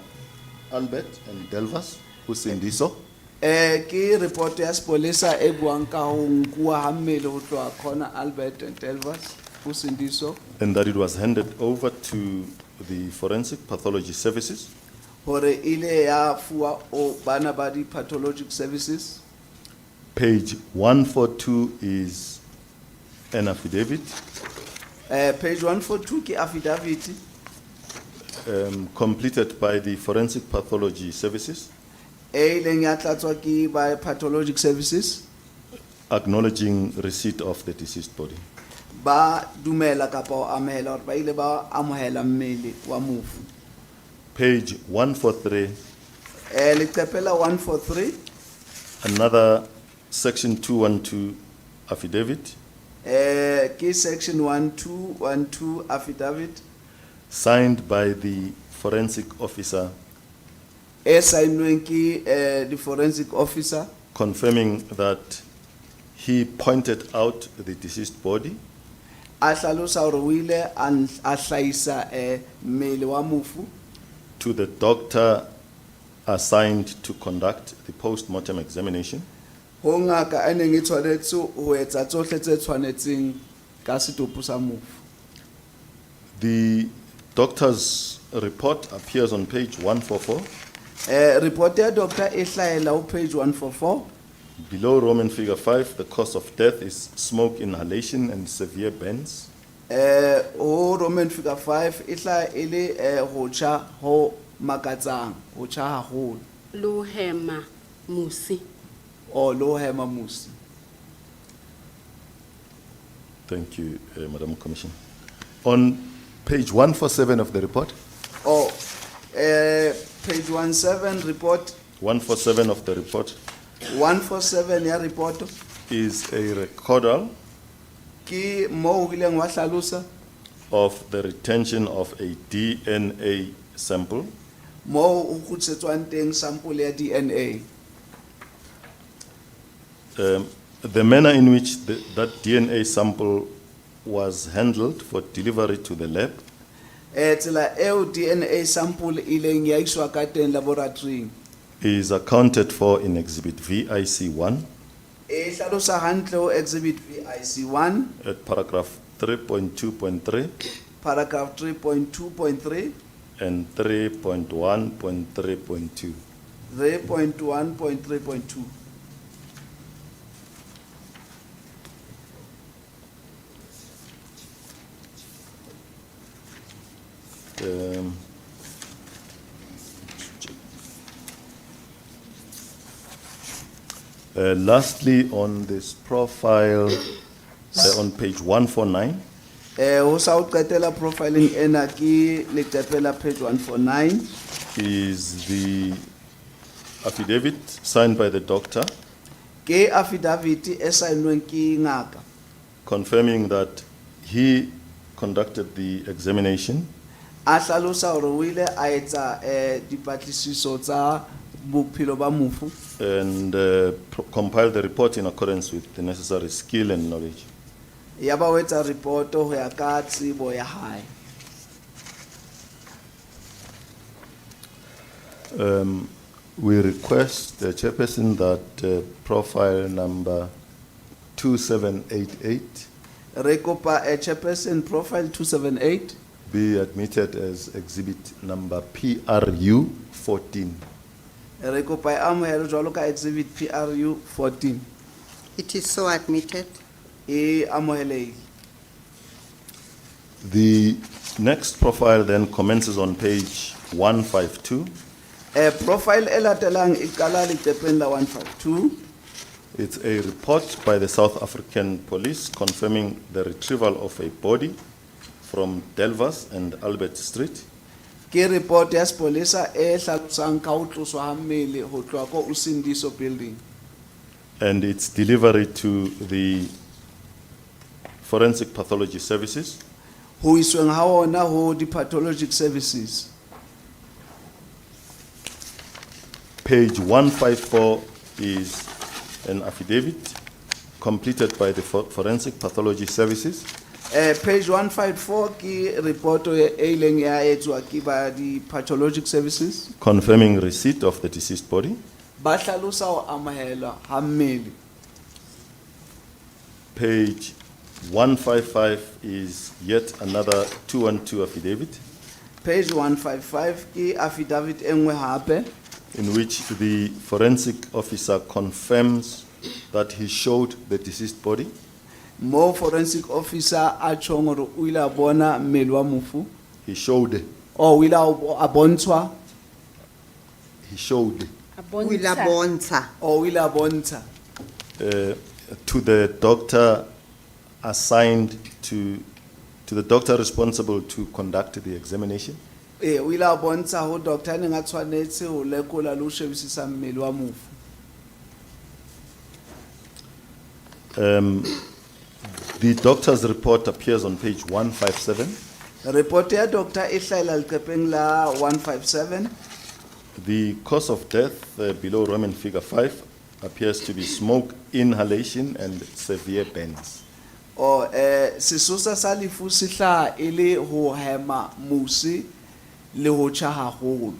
Albert and Delvas, Usindiso, ke report ya sepolesa e buang ka ho nkuwa ha mmele ho tloha khona Albert and Delvas Usindiso and that it was handed over to the forensic pathology services. hore ile ya fuwa o bana ba di pathologic services. Page 142 is an affidavit Page 142 ke affidavit completed by the forensic pathology services, e ileng ya tlatswa ke ba pathologic services acknowledging receipt of the deceased body. ba dumela kapa o amohela hore ba ile ba amohela mmele wa mofu. Page 143, Leqephe la 143 another section 212 affidavit ke section 1212 affidavit signed by the forensic officer e saennweng ke the forensic officer confirming that he pointed out the deceased body a hlalosa hore o ile a hlahisa mmele wa mofu to the doctor assigned to conduct the post-mortem examination ho ngaka a neng e tshwanetse ho etsa tsohle tse tshwanetseng ka setopo sa mofu. The doctor's report appears on page 144. Report ya doctor e hlahela ho page 144 Below Roman figure 5, the cause of death is smoke inhalation and severe burns. ho Roman figure 5 e tla e le ho tjha ho makatsang, ho tjha haholo lo hema musi. or lo hema musi. Thank you, Madam Commissioner. On page 147 of the report, Oh, page 17 report, 147 of the report 147 ya report is a recordal ki mo wileng wa hlalosa of the retention of a DNA sample mo o khutsetswang teng sample ya DNA. the manner in which that DNA sample was handled for delivery to the lab Tsela eo DNA sample ileng ya iswa ka teng laboratory is accounted for in Exhibit VIC1 e hlalosa hantle ho exhibit VIC1 at paragraph 3.2.3 paragraph 3.2.3 and 3.1.3.2. 3.1.3.2. Um, lastly, on this profile, on page 149, Ho sa o qetela profiling ena ki leqepe la page 149 is the affidavit signed by the doctor ke affidavit e saenweng ke ngaka confirming that he conducted the examination a hlalosa hore o ile a etsa dipatlisiso tsa bophelo ba mofu and compiled the report in accordance with the necessary skill and knowledge. ya ba o etsa report ho ya ka tsebo ya hae. We request the chairperson that profile number 2788 Re kopa chairperson profile 278 be admitted as exhibit number PRU 14. re kopa e amohele jwalo ka exhibit PRU 14 It is so admitted. e amohelehile. The next profile then commences on page 152. Profile e latelang e qala leqepeng la 152. It's a report by the South African Police confirming the retrieval of a body from Delvas and Albert Street Ke report ya sepolesa e hlalosang ka ho tloswa ha mmele ho tloha ko Usindiso building and its delivery to the Forensic Pathology Services. ho isweng ha ona ho di-pathologic services. Page 154 is an affidavit completed by the Forensic Pathology Services Page 154 ki report e ileng ya etswa ke ba di-pathologic services confirming receipt of the deceased body. ba hlalosa ho amohelwa ha mmele. Page 155 is yet another 212 affidavit Page 155 ki affidavit e nngwe hape in which the forensic officer confirms that he showed the deceased body mo forensic officer a tjhong hore o ile a bona mmele wa mofu he showed o ile a bontshwa O ile a bontsha. o ile a bontsha to the doctor assigned to the doctor responsible to conduct the examination o ile a bontsha ho doctor a neng a tshwanetse ho lekola le ho shebisisa mmele wa mofu. The doctor's report appears on page 157. Report ya doctor e hlahela leqepeng la 157. The cause of death below Roman figure 5 appears to be smoke inhalation and severe burns. O sesosa sa lefu se hlaha e le ho hema musi le ho tjha haholo.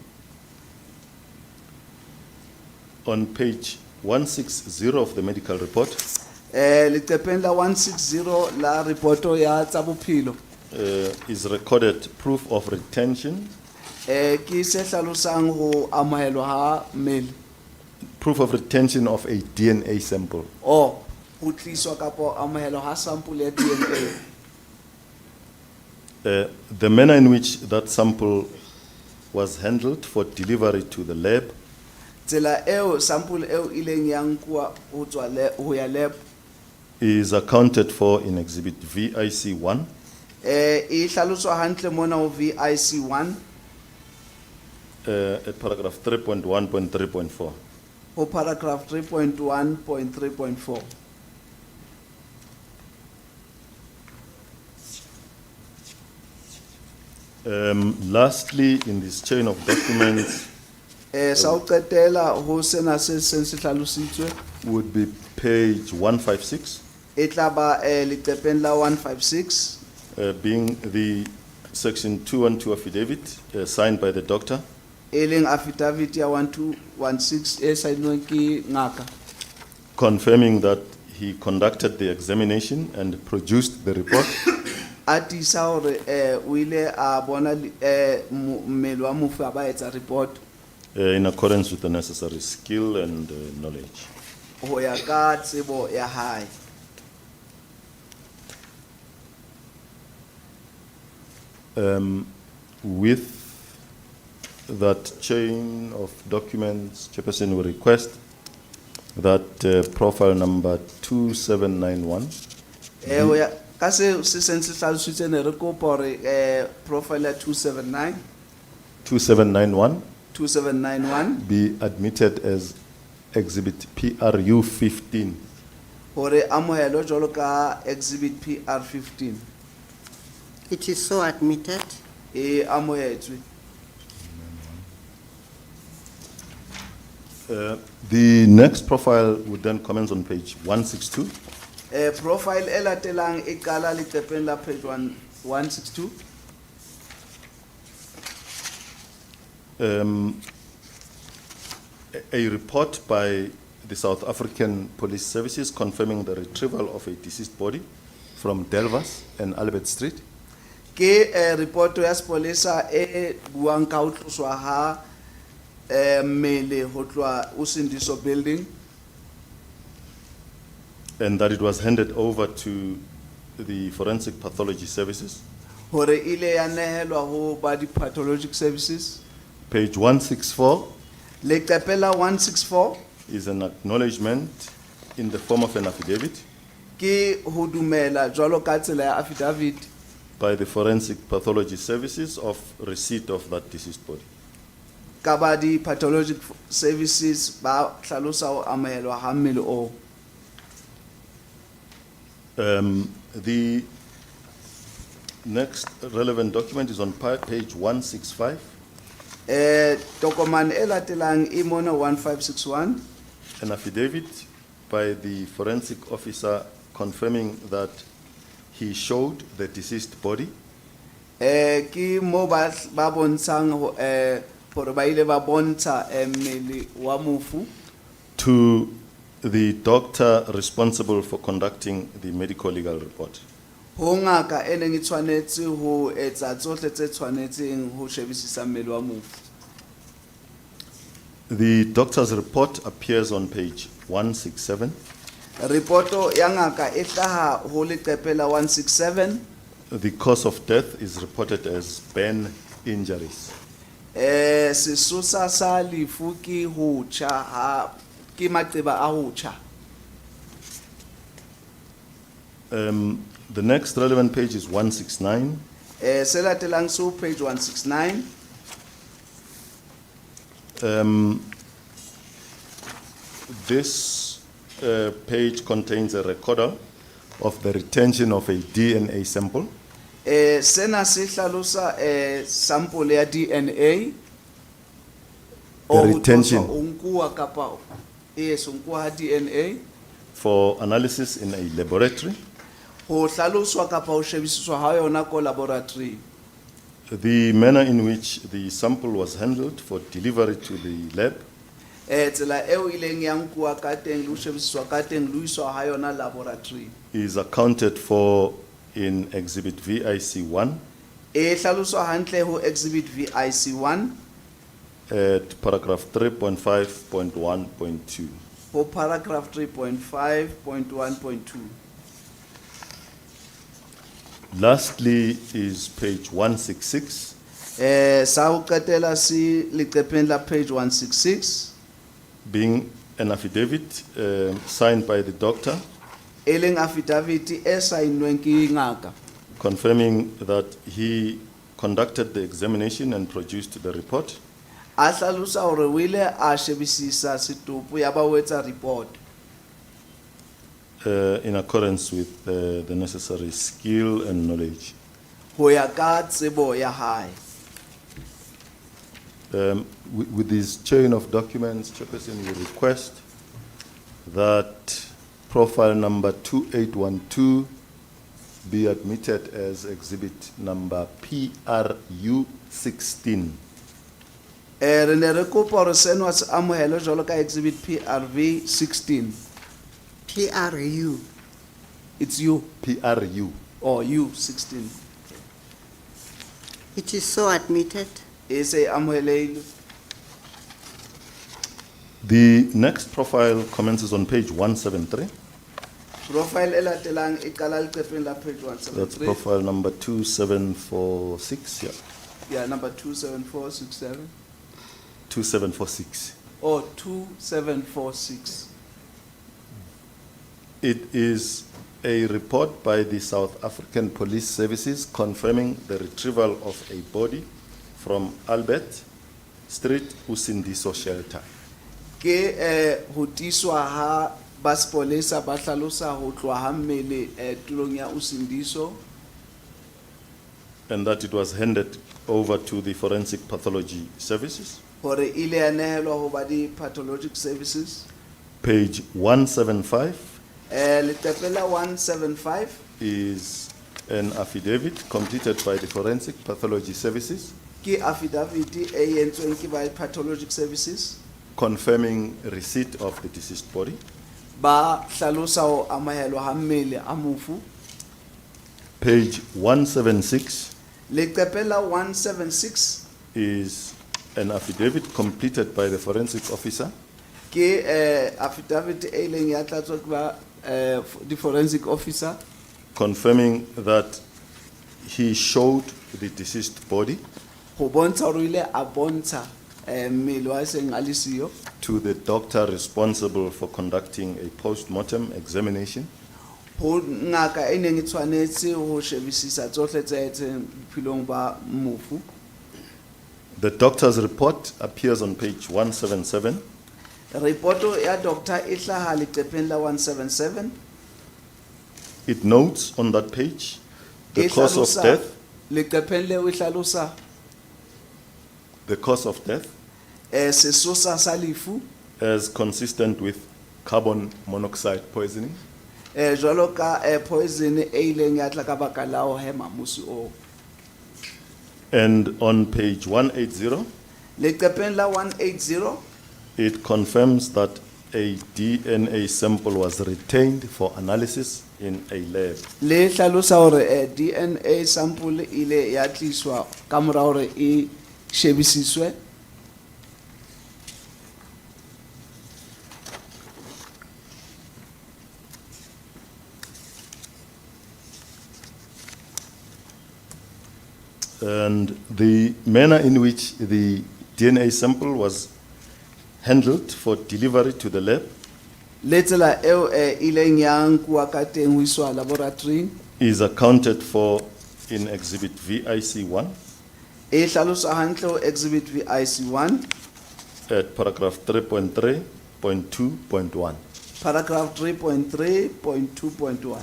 On page 160 of the medical report, Leqepeng la 160 la reporto ya tsa bophelo is recorded proof of retention, ki se hlalosang ho amohelwa ha mmele proof of retention of a DNA sample. o ho tliswa kapo amohelwa ha sample ya DNA The manner in which that sample was handled for delivery to the lab tsela eo sample eo ileng ya nkuwa ho tswa ho ya lab is accounted for in Exhibit VIC1, e hlaloswa hantle mona ho VIC1 at paragraph 3.1.3.4. ho paragraph 3.1.3.4. Lastly, in this chain of documents Sa ho qetela ho sena se seng se hlalositswe would be page 156, e tla ba leqepeng la 156 being the section 212 affidavit signed by the doctor, e leng affidavit ya 1216 e saenweng ke ngaka confirming that he conducted the examination and produced the report a tisa hore o ile a bona mmele wa mofu a ba etsa report in accordance with the necessary skill and knowledge. ho ya ka tsebo ya hae. With that chain of documents, Chairperson will request that profile number 2791 Ho ya ka se se seng se hlalositswe ne re kopa hore profile ya 2791 2791 be admitted as exhibit PRU 15. hore amohelwe jwalo ka exhibit PR15 It is so admitted. e amohetswe. The next profile would then commence on page 162. Profile e latelang e qala leqepeng la page 162 A report by the South African Police Services confirming the retrieval of a deceased body from Delvas and Albert Street. ke report ya sepolesa e buang ka ho tloswa ha mmele ho tloha Usindiso building And that it was handed over to the Forensic Pathology Services. hore ile ya nehelwa ho ba di pathologic services. Page 164 Leqepe la 164 is an acknowledgement in the form of an affidavit ke ho dumela jwalo ka tsela ya affidavit by the Forensic Pathology Services of receipt of that deceased body. ka ba di pathologic services ba hlalosa ho amohelwa ha mmele o. The next relevant document is on page 165, Tokomane e latelang e mona 1561 an affidavit by the forensic officer confirming that he showed the deceased body ke mo ba bontshang hore ba ile ba bontsha mmele wa mofu to the doctor responsible for conducting the medical legal report. ho ngaka e neng e tshwanetse ho etsa tsohle tse tshwanetseng ho shebisisa mmele wa mofu. The doctor's report appears on page 167. Reporto ya ngaka e hlaha ho leqepe la 167 The cause of death is reported as burn injuries. sesosa sa lefu ke ho tjha ha ke maqeba a ho tjha. The next relevant page is 169. Se latelang so page 169 This page contains a recorder of the retention of a DNA sample. sena se hlalosa sample ya DNA The retention. o nkuwa kapa yes o nkuwa ha DNA For analysis in a laboratory. ho hlaloswa kapa ho shebisiswa ha yona ko laboratory. The manner in which the sample was handled for delivery to the lab Tsela eo ileng ya nkuwa ka teng le ho shebisiswa ka teng le ho iswa ha yona laboratory is accounted for in Exhibit VIC1 e hlaloswa hantle ho exhibit VIC1 at paragraph 3.5.1.2. ho paragraph 3.5.1.2. Lastly is page 166, sa ho qetela si leqepheng la page 166 being an affidavit signed by the doctor e leng affidavit e saennweng ke ngaka confirming that he conducted the examination and produced the report. a hlalosa hore o ile a shebisisa setopo ya ba o etsa report In accordance with the necessary skill and knowledge. ho ya ka tsebo ya hae. With this chain of documents, Chairperson, we request that profile number 2812 be admitted as exhibit number PRU 16. Re ne re kopa hore seno se amohelwe jwalo ka exhibit PRV 16. PRU. It's you PRU. or you 16. It is so admitted. E se amohelehile. The next profile commences on page 173. Profile e latelang e qala leqepheng la page That's 173. profile number 2746. Yeah, Yeah, number 27467 2746. or 2746. It is a report by the South African Police Services confirming the retrieval of a body from Albert Street Usindiso shelter. Ke ho tiswa ha ba sepolesa ba hlalosa ho tloha ha mmele tulong ya Usindiso And that it was handed over to the Forensic Pathology Services. hore ile ya nehelwa ho ba di pathologic services. Page 175 Leqephe la 175 is an affidavit completed by the Forensic Pathology Services ke affidavit e entsweng ke ba pathologic services confirming receipt of the deceased body. ba hlalosa ho amohelwa ha mmele a mofu. Page 176 Leqephe la 176 is an affidavit completed by the forensic officer ke affidavit e leng ya tlatswa ke ba di forensic officer confirming that he showed the deceased body ho bontsha hore o ile a bontsha mmele wa seng a le siyo to the doctor responsible for conducting a post-mortem examination ho ngaka e neng e tshwanetse ho shebisisa tsohle tse etseng bophelong ba mofu. The doctor's report appears on page 177. Reporto ya doctor e hlaha leqepheng la 177 It notes on that page the e cause of hlalosa- death, leqepheng leo e hlalosa sesosa sa lefu as consistent with carbon monoxide poisoning. jwalo ka poison e ileng ya tla ka baka la ho hema musi o. And on page 180, Leqepheng la 180 it confirms that a DNA sample was retained for analysis in a lab. le hlalosa hore DNA sample ile ya tliswa ka mora hore e shebisiswe. And the manner in which the DNA sample was handled for delivery to the lab Le tsela eo ileng ya nkuwa ka teng ho iswa laboratory is accounted for in Exhibit VIC1 e hlalosa hantle ho exhibit VIC1 at paragraph 3.3.2.1. paragraph 3.3.2.1.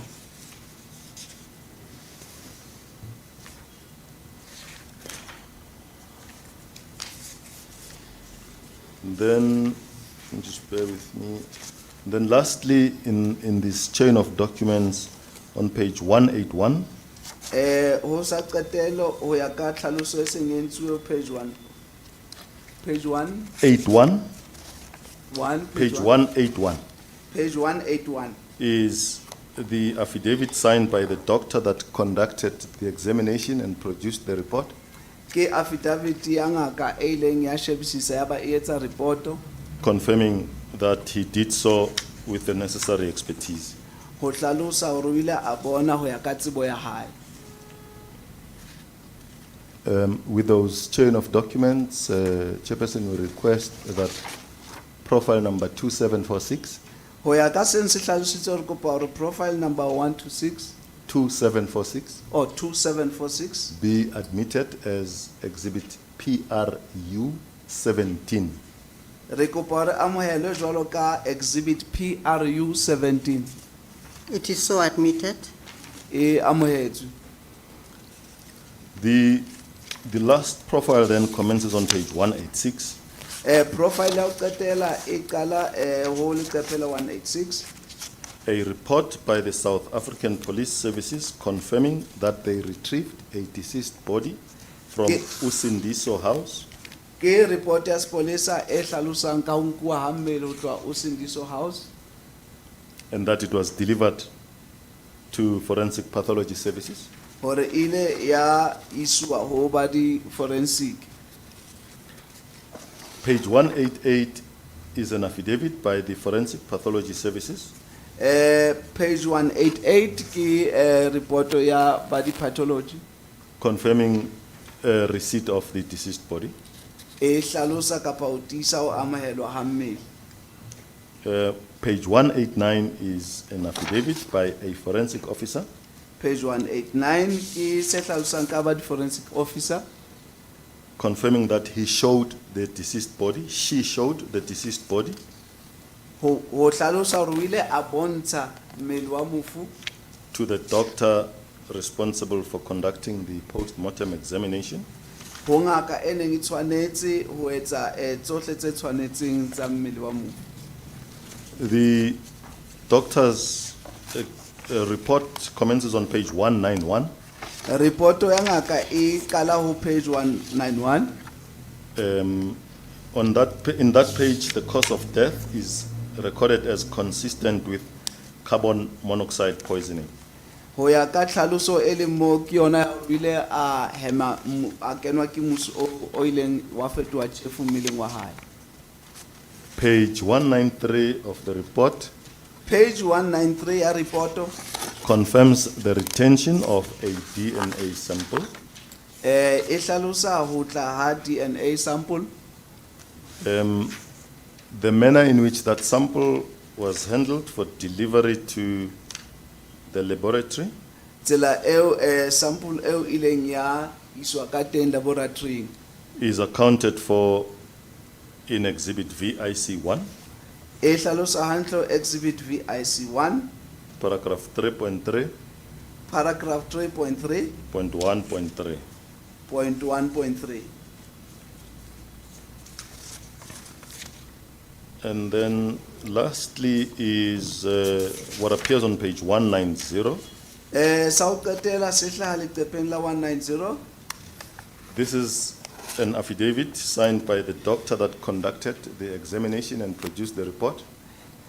Then, just bear with me. Then lastly, in this chain of documents on page 181, Ho sa qetelo ho ya ka tlhaloso e seng e entswe page 1. Page 1 81, 1 page 181 page 181 is the affidavit signed by the doctor that conducted the examination and produced the report. ke affidavit ya ngaka e ileng ya shebisisa ya ba e etsa reporto Confirming that he did so with the necessary expertise. ho hlalosa hore o ile a bona ho ya ka tsebo ya hae. With those chain of documents, Chairperson will request that profile number 2746, Ho ya ka seng se hlalositse hore kopa hore profile number 126 2746 or 2746 be admitted as exhibit PRU 17. re kopa hore amohelwe jwalo ka exhibit PRU 17 It is so admitted. e amohetswe. The last profile then commences on page 186. Profile ya ho qetela e qala ho leqephe la 186. A report by the South African Police Services confirming that they retrieved a deceased body from Ke- Usindiso house Ke report ya sepolesa e hlalosang ka ho nkuwa ha mmele ho tloha Usindiso house and that it was delivered to Forensic Pathology Services. hore ile ya iswa ho ba di forensic. Page 188 is an affidavit by the Forensic Pathology Services Page 188 ke report ya ba di pathology confirming receipt of the deceased body. e hlalosa kapa ho tiisa ho amohelwa ha mmele. Page 189 is an affidavit by a forensic officer Page 189 ke se hlalosang ka ba di forensic officer confirming that he showed the deceased body, she showed the deceased body ho hlalosa hore o ile a bontsha mmele wa mofu to the doctor responsible for conducting the post-mortem examination ho ngaka e neng e tshwanetse ho etsa tsohle tse tshwanetseng tsa mmele wa mofu. The doctor's report commences on page 191. Reporto ya ngaka e qala ho page 191. In that page, the cause of death is recorded as consistent with carbon monoxide poisoning. Ho ya ka tlhaloso e leng mo ke yona o ile a hema a kenwa ke musi o ileng wa fetoha tjhefu mmeleng wa hae. Page 193 of the report Page 193 ya reporto confirms the retention of a DNA sample e hlalosa ho tla ha DNA sample. the manner in which that sample was handled for delivery to the laboratory Tsela eo sample eo ileng ya iswa ka teng laboratory is accounted for in exhibit VIC1, e hlalosa hantle exhibit VIC1 paragraph 3.3, paragraph 3.3 point 1.3. point 1.3. And then lastly is what appears on page 190. Sa ho qetela se hlaha leqepheng la 190. This is an affidavit signed by the doctor that conducted the examination and produced the report,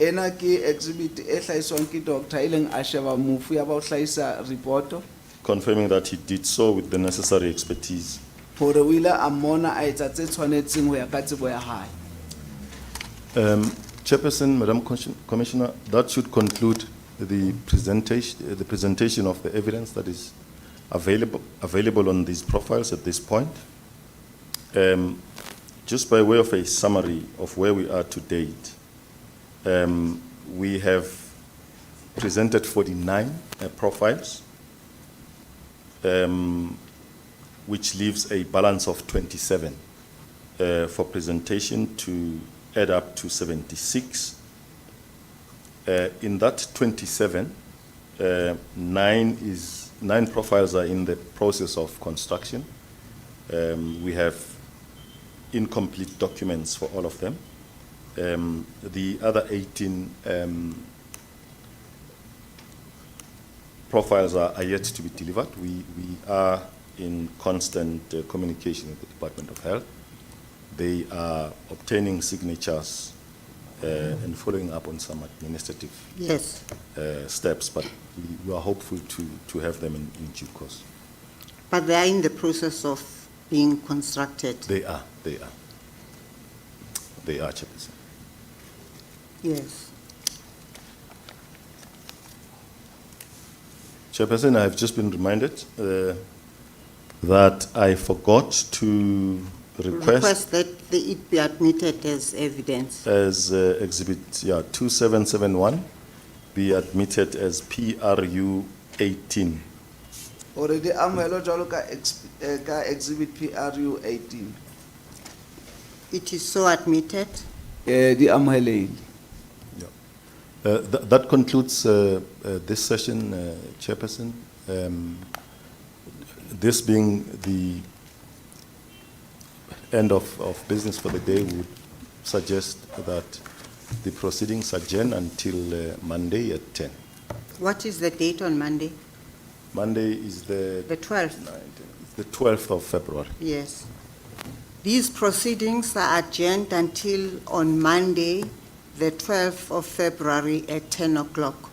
Ena ke exhibit e hlahiswang ke doctor ileng a sheba mofu ya ba ho hlahisa reporto confirming that he did so with the necessary expertise. hore o ile a mmona a etsa tse tshwanetseng ho ya ka tsebo ya hae. Chairperson, Madam Commissioner, that should conclude the presentation of the evidence that is available on these profiles at this point. Just by way of a summary of where we are to date, we have presented 49 profiles, which leaves a balance of 27 for presentation to add up to 76. In that 27, nine profiles are in the process of construction. We have incomplete documents for all of them. The other 18 profiles are yet to be delivered. We are in constant communication with the Department of Health. They are obtaining signatures and following up on some administrative Yes. steps, but we are hopeful to have them in due course. But they are in the process of being constructed. They are, Chairperson. Yes. Chairperson, I have just been reminded that I forgot to request that it be admitted as evidence. as exhibit 2771 be admitted as PRU 18. Already amohelo jwalo ka ka exhibit PRU 18. It is so admitted. Di amohelehile. That concludes this session, Chairperson. This being the end of business for the day, we would suggest that the proceedings adjourn until Monday at 10. What is the date on Monday? Monday is the 12th. 12th of February. Yes. These proceedings are adjourned until on Monday, the 12th of February at 10 o'clock.